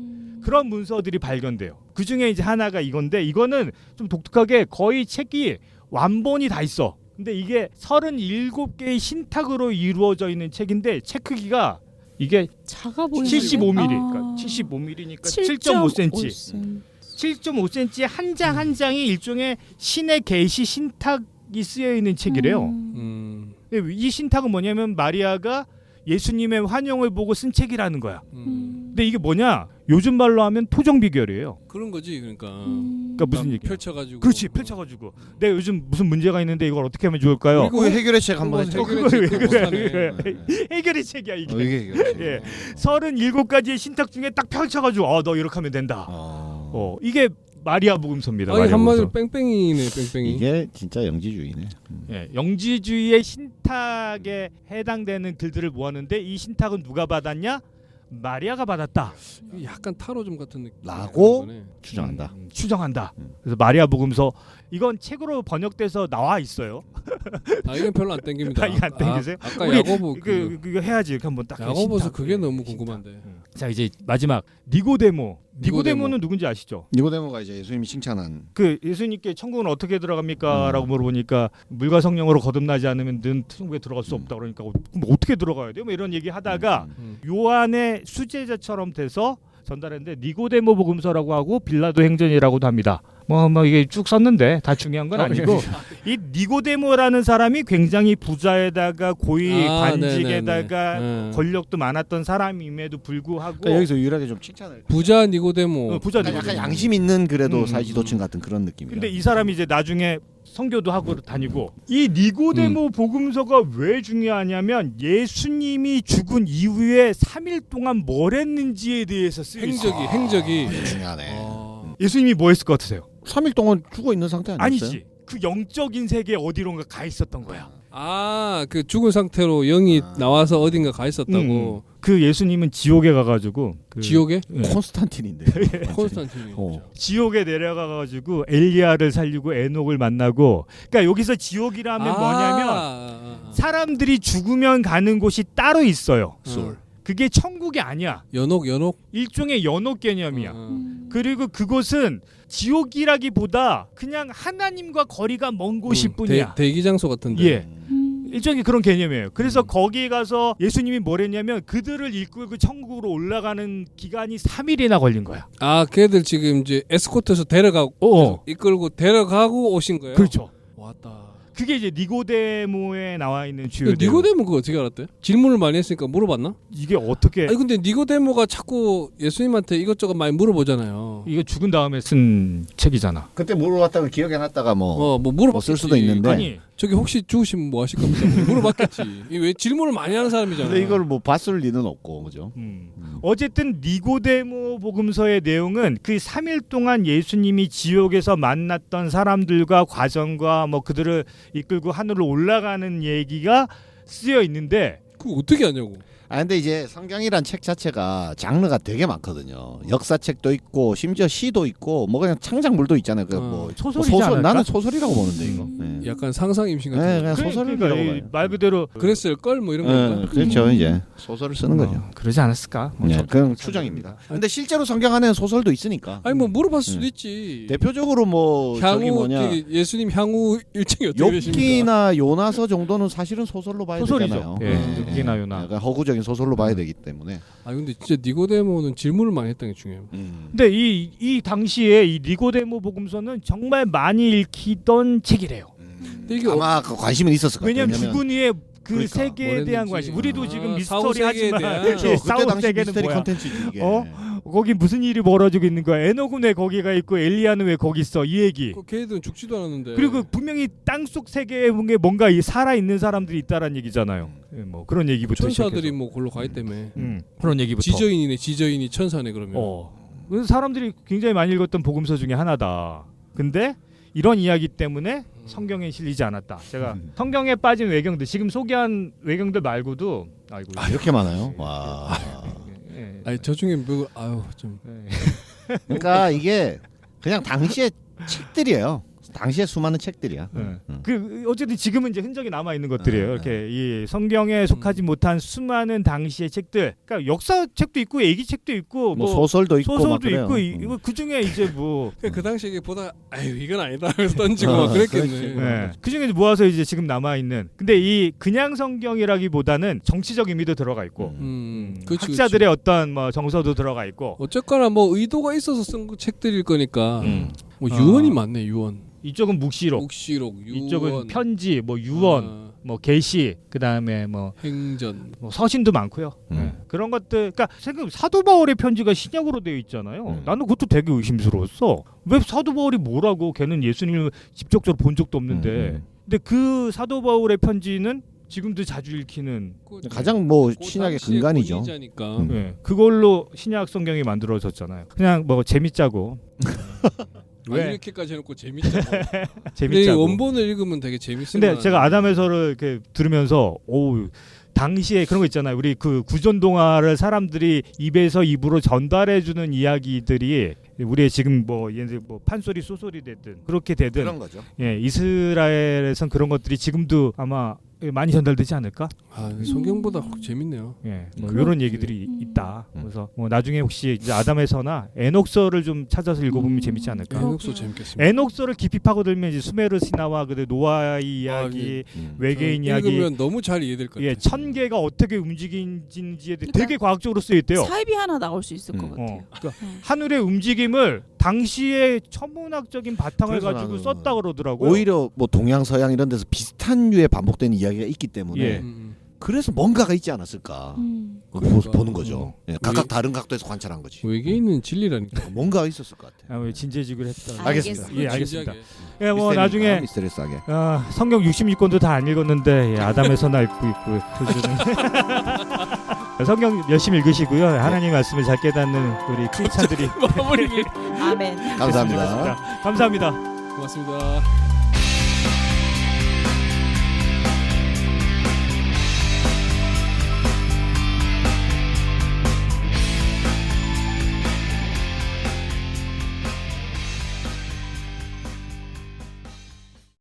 [SPEAKER 2] 그런 문서들이 발견돼요. 그 중에 이제 하나가 이건데 이거는 좀 독특하게 거의 책이 완본이 다 있어. 근데 이게 37개의 신탁으로 이루어져 있는 책인데 책 크기가 이게
[SPEAKER 4] 작아 보이는데
[SPEAKER 2] 75mm. 그러니까 75mm니까 7.5cm. 7.5cm 한 장 한 장이 일종의 신의 계시 신탁이 쓰여 있는 책이래요. 이 신탁은 뭐냐면 마리아가 예수님의 환영을 보고 쓴 책이라는 거야. 근데 이게 뭐냐? 요즘 말로 하면 토정 비결이에요.
[SPEAKER 1] 그런 거지 그러니까.
[SPEAKER 2] 그러니까 무슨 얘기야?
[SPEAKER 1] 펼쳐가지고.
[SPEAKER 2] 그렇지, 펼쳐가지고. 내가 요즘 무슨 문제가 있는데 이걸 어떻게 하면 좋을까요?
[SPEAKER 3] 이거 해결의 책 한번 해줘.
[SPEAKER 2] 해결의 책이야 이게.
[SPEAKER 3] 이게 해결의 책.
[SPEAKER 2] 예, 37가지의 신탁 중에 딱 펼쳐가지고 너 이렇게 하면 된다. 이게 마리아 복음서입니다.
[SPEAKER 1] 아니
[SPEAKER 2] 마리아
[SPEAKER 1] 한마디로
[SPEAKER 2] 복음서.
[SPEAKER 1] 뺑뺑이네 뺑뺑이.
[SPEAKER 3] 이게 진짜 영지주의네.
[SPEAKER 2] 예, 영지주의의 신탁에 해당되는 글들을 모았는데 이 신탁은 누가 받았냐? 마리아가 받았다.
[SPEAKER 1] 약간 타로점 같은 느낌.
[SPEAKER 3] 라고 추정한다.
[SPEAKER 2] 추정한다. 그래서 마리아 복음서 이건 책으로 번역돼서 나와 있어요.
[SPEAKER 1] 아 이건 별로 안 땡깁니다.
[SPEAKER 2] 이거 안 땡기세요?
[SPEAKER 1] 아까
[SPEAKER 2] 우리
[SPEAKER 1] 야고보
[SPEAKER 2] 그거 해야지. 이렇게 한번 딱.
[SPEAKER 1] 야고보서
[SPEAKER 2] 신탁.
[SPEAKER 1] 그게 너무
[SPEAKER 2] 신탁.
[SPEAKER 1] 궁금한데.
[SPEAKER 2] 자 이제 마지막 니고데모는 누군지 아시죠?
[SPEAKER 3] 니고데모가 이제 예수님이 칭찬한
[SPEAKER 2] 그 예수님께 천국은 어떻게 들어갑니까?라고 물어보니까 물과 성령으로 거듭나지 않으면 는 천국에 들어갈 수 없다 그러니까 그럼 어떻게 들어가야 돼요? 뭐 이런 얘기 하다가 요한의 수제자처럼 돼서 전달했는데 니고데모 복음서라고 하고 빌라도 행전이라고도 합니다. 뭐 이게 쭉 썼는데 다 중요한 건 아니고 이 니고데모라는 사람이 굉장히 부자에다가 고위 관직에다가 권력도 많았던 사람임에도 불구하고
[SPEAKER 3] 그러니까 여기서 유일하게 좀 칭찬을
[SPEAKER 1] 부자 니고데모.
[SPEAKER 2] 부자
[SPEAKER 3] 약간
[SPEAKER 2] 니고데모.
[SPEAKER 3] 양심 있는 그래도 사회지도층 같은 그런 느낌이야.
[SPEAKER 2] 근데 이 사람이 이제 나중에 선교도 하고 다니고 이 니고데모 복음서가 왜 중요하냐면 예수님이 죽은 이후에 3일 동안 뭘 했는지에 대해서 쓰여 있어요.
[SPEAKER 1] 행적이.
[SPEAKER 3] 중요하네.
[SPEAKER 2] 예수님이 뭐 했을 것 같으세요?
[SPEAKER 3] 3일 동안 죽어 있는 상태 아니었어요?
[SPEAKER 2] 아니지. 그 영적인 세계에 어디론가 가 있었던 거야.
[SPEAKER 1] 그 죽은 상태로 영이 나와서 어딘가 가 있었다고.
[SPEAKER 2] 그 예수님은 지옥에 가가지고
[SPEAKER 1] 지옥에?
[SPEAKER 3] 콘스탄틴인데.
[SPEAKER 1] 콘스탄틴이.
[SPEAKER 2] 지옥에 내려가가지고 엘리야를 살리고 에녹을 만나고. 그러니까 여기서 지옥이라면 뭐냐면 사람들이 죽으면 가는 곳이 따로 있어요. 그게 천국이 아니야.
[SPEAKER 1] 연옥.
[SPEAKER 2] 일종의 연옥 개념이야. 그리고 그곳은 지옥이라기보다 그냥 하나님과 거리가 먼 곳일 뿐이야.
[SPEAKER 1] 대기 장소 같은데.
[SPEAKER 2] 예. 일종의 그런 개념이에요. 그래서 거기에 가서 예수님이 뭘 했냐면 그들을 이끌고 천국으로 올라가는 기간이 3일이나 걸린 거야.
[SPEAKER 1] 걔들 지금 이제 에스코트에서 데려가고 이끌고 데려가고 오신 거예요?
[SPEAKER 2] 그렇죠.
[SPEAKER 1] 왔다.
[SPEAKER 2] 그게 이제 니고데모에 나와 있는 주요 내용.
[SPEAKER 1] 니고데모 그거 어떻게 알았대? 질문을 많이 했으니까 물어봤나?
[SPEAKER 2] 이게 어떻게?
[SPEAKER 1] 아니 근데 니고데모가 자꾸 예수님한테 이것저것 많이 물어보잖아요.
[SPEAKER 2] 이거 죽은 다음에 쓴 책이잖아.
[SPEAKER 3] 그때 물어봤다가 기억해놨다가
[SPEAKER 1] 뭐 물어봤을
[SPEAKER 3] 쓸 수도 있는데.
[SPEAKER 2] 아니
[SPEAKER 1] 저기 혹시 죽으시면 뭐 하실 겁니까? 물어봤겠지. 왜 질문을 많이 하는 사람이잖아.
[SPEAKER 3] 근데 이걸 뭐 봤을 리는 없고 그죠?
[SPEAKER 2] 어쨌든 니고데모 복음서의 내용은 그 3일 동안 예수님이 지옥에서 만났던 사람들과 과정과 뭐 그들을 이끌고 하늘로 올라가는 얘기가 쓰여 있는데
[SPEAKER 1] 그거 어떻게 하냐고.
[SPEAKER 3] 근데 이제 성경이란 책 자체가 장르가 되게 많거든요. 역사책도 있고 심지어 시도 있고 뭐 그냥 창작물도 있잖아요. 그 뭐
[SPEAKER 2] 소설이지 않을까?
[SPEAKER 3] 나는 소설이라고 보는데 이거. 네.
[SPEAKER 1] 약간 상상 임신 같은
[SPEAKER 3] 네,
[SPEAKER 1] 거.
[SPEAKER 3] 그냥 소설이라고
[SPEAKER 2] 그러니까
[SPEAKER 3] 봐요.
[SPEAKER 2] 말 그대로
[SPEAKER 1] 그랬을 걸 뭐 이런 거.
[SPEAKER 3] 그렇죠. 이제 소설을 쓰는 거죠.
[SPEAKER 2] 그러지 않았을까?
[SPEAKER 3] 네, 그냥 추정입니다. 근데 실제로 성경 안에는 소설도 있으니까.
[SPEAKER 1] 아니 뭐 물어봤을 수도 있지.
[SPEAKER 3] 대표적으로 뭐 저기
[SPEAKER 1] 향후
[SPEAKER 3] 뭐냐
[SPEAKER 1] 예수님 향후 일정이 어떻게 되십니까?
[SPEAKER 3] 욥기나 요나서 정도는 사실은 소설로 봐야 되잖아요.
[SPEAKER 2] 예, 욥기나 요나.
[SPEAKER 3] 약간 허구적인 소설로 봐야 되기 때문에.
[SPEAKER 1] 근데 진짜 니고데모는 질문을 많이 했다는 게 중요해요.
[SPEAKER 2] 근데 이 당시에 이 니고데모 복음서는 정말 많이 읽히던 책이래요.
[SPEAKER 1] 근데 이게
[SPEAKER 3] 아마 그 관심은 있었을 것 같아요.
[SPEAKER 2] 왜냐면 죽은 후에 그
[SPEAKER 3] 그러니까,
[SPEAKER 2] 세계에 대한
[SPEAKER 1] 뭐랬는지.
[SPEAKER 2] 관심. 우리도 지금
[SPEAKER 1] 사후
[SPEAKER 2] 미스터리
[SPEAKER 1] 세계에
[SPEAKER 2] 하지만
[SPEAKER 1] 대한.
[SPEAKER 3] 그렇죠. 그때
[SPEAKER 2] 사후
[SPEAKER 3] 당시
[SPEAKER 2] 세계는
[SPEAKER 3] 미스터리
[SPEAKER 2] 뭐야?
[SPEAKER 3] 컨텐츠지 이게.
[SPEAKER 2] 거기 무슨 일이 벌어지고 있는 거야? 에녹은 왜 거기가 있고 엘리야는 왜 거기 있어? 이 얘기.
[SPEAKER 1] 걔들은 죽지도 않았는데.
[SPEAKER 2] 그리고 분명히 땅속 세계에 뭔가 살아 있는 사람들이 있다라는 얘기잖아요. 뭐 그런 얘기부터
[SPEAKER 1] 천사들이
[SPEAKER 2] 시작해서.
[SPEAKER 1] 뭐 골로 가 있다며.
[SPEAKER 2] 그런 얘기부터.
[SPEAKER 1] 지저인이 천사네 그러면.
[SPEAKER 2] 그래서 사람들이 굉장히 많이 읽었던 복음서 중에 하나다. 근데 이런 이야기 때문에 성경에 실리지 않았다. 제가 성경에 빠진 외경들 지금 소개한 외경들 말고도
[SPEAKER 3] 이렇게 많아요. 와.
[SPEAKER 1] 아니 저 중에 뭐 좀.
[SPEAKER 3] 그러니까 이게 그냥 당시의 책들이에요. 당시에 수많은 책들이야.
[SPEAKER 2] 그 어쨌든 지금은 이제 흔적이 남아 있는 것들이에요. 이렇게 이 성경에 속하지 못한 수많은 당시의 책들. 그러니까 역사 책도 있고 얘기 책도 있고
[SPEAKER 3] 뭐 소설도 있고
[SPEAKER 2] 소설도
[SPEAKER 3] 막 그래요.
[SPEAKER 2] 있고 그 중에 이제 뭐
[SPEAKER 1] 그 당시에 보다 이건 아니다 하면서 던지고 막 그랬겠네.
[SPEAKER 2] 네. 그 중에 모아서 이제 지금 남아 있는. 근데 이 그냥 성경이라기보다는 정치적 의미도 들어가 있고
[SPEAKER 1] 그치,
[SPEAKER 2] 학자들의 어떤 뭐 정서도 들어가 있고.
[SPEAKER 1] 어쨌거나 뭐 의도가 있어서 쓴 책들일 거니까. 뭐 유언이 많네 유언.
[SPEAKER 2] 이쪽은 묵시록,
[SPEAKER 1] 유언.
[SPEAKER 2] 이쪽은 편지, 뭐 유언, 뭐 계시, 그 다음에 뭐
[SPEAKER 1] 행전,
[SPEAKER 2] 뭐 서신도 많고요. 그런 것들. 그러니까 생각 사도 바울의 편지가 신약으로 되어 있잖아요. 나는 그것도 되게 의심스러웠어. 왜 사도 바울이 뭐라고? 걔는 예수님을 직접적으로 본 적도 없는데. 근데 그 사도 바울의 편지는 지금도 자주 읽히는
[SPEAKER 3] 가장 뭐 신약의 근간이죠.
[SPEAKER 2] 네. 그걸로 신약 성경이 만들어졌잖아요. 그냥 뭐 재밌자고.
[SPEAKER 1] 왜 이렇게까지 해놓고 재밌자고.
[SPEAKER 2] 재밌자고.
[SPEAKER 1] 원본을 읽으면 되게 재밌을
[SPEAKER 2] 근데 제가 아담에서를 이렇게 들으면서 당시에 그런 거 있잖아요. 우리 그 구전 동화를 사람들이 입에서 입으로 전달해주는 이야기들이 우리의 지금 뭐 얘네들 뭐 판소리 소설이 됐든 그렇게 되든
[SPEAKER 3] 그런 거죠.
[SPEAKER 2] 예, 이스라엘에선 그런 것들이 지금도 아마 많이 전달되지 않을까?
[SPEAKER 1] 아, 성경보다 재밌네요.
[SPEAKER 2] 예, 뭐
[SPEAKER 4] 그럼-
[SPEAKER 2] 이런 얘기들이 있다. 그래서 뭐 나중에 혹시 이제 아담에서나 에녹서를 좀 찾아서 읽어보면 재밌지 않을까?
[SPEAKER 4] 그럼-
[SPEAKER 1] 에녹서 재밌겠습니다.
[SPEAKER 2] 에녹서를 깊이 파고들면 이제 수메르 신화와 그 노아의 이야기, 외계인 이야기,
[SPEAKER 1] 읽으면 너무 잘 이해될 것 같아요.
[SPEAKER 2] 예, 천계가 어떻게 움직이는지에 대해
[SPEAKER 4] 그러니까
[SPEAKER 2] 되게 과학적으로 쓰여 있대요.
[SPEAKER 4] 사입이 하나 나올 수 있을 것 같아요.
[SPEAKER 2] 그러니까
[SPEAKER 4] 음.
[SPEAKER 2] 하늘의 움직임을 당시의 천문학적인 바탕을
[SPEAKER 3] 그래서
[SPEAKER 2] 가지고
[SPEAKER 3] 나는
[SPEAKER 2] 썼다 그러더라고요.
[SPEAKER 3] 오히려 뭐 동양 서양 이런 데서 비슷한 류의 반복되는 이야기가 있기 때문에
[SPEAKER 2] 예.
[SPEAKER 3] 그래서 뭔가가 있지 않았을까
[SPEAKER 1] 그러니까.
[SPEAKER 3] 보는 거죠. 예, 각각 다른 각도에서 관찰한 거지.
[SPEAKER 1] 외계인은 진리라니까.
[SPEAKER 3] 뭔가 있었을 것 같아.
[SPEAKER 2] 아, 왜 진지해지기로
[SPEAKER 3] 알겠습니다.
[SPEAKER 2] 예, 알겠습니다.
[SPEAKER 1] 진지하게.
[SPEAKER 2] 예, 뭐 나중에
[SPEAKER 3] 미스터리스하게.
[SPEAKER 2] 성경 66권도 다 안 읽었는데 예, 아담에서나 읽고 있고 표준은 성경 열심히 읽으시고요. 하나님 말씀을 잘 깨닫는 우리 크리스찬들이
[SPEAKER 1] 마무리.
[SPEAKER 4] 아멘.
[SPEAKER 3] 감사합니다.
[SPEAKER 2] 됐으면 좋겠습니다. 감사합니다.
[SPEAKER 1] 고맙습니다.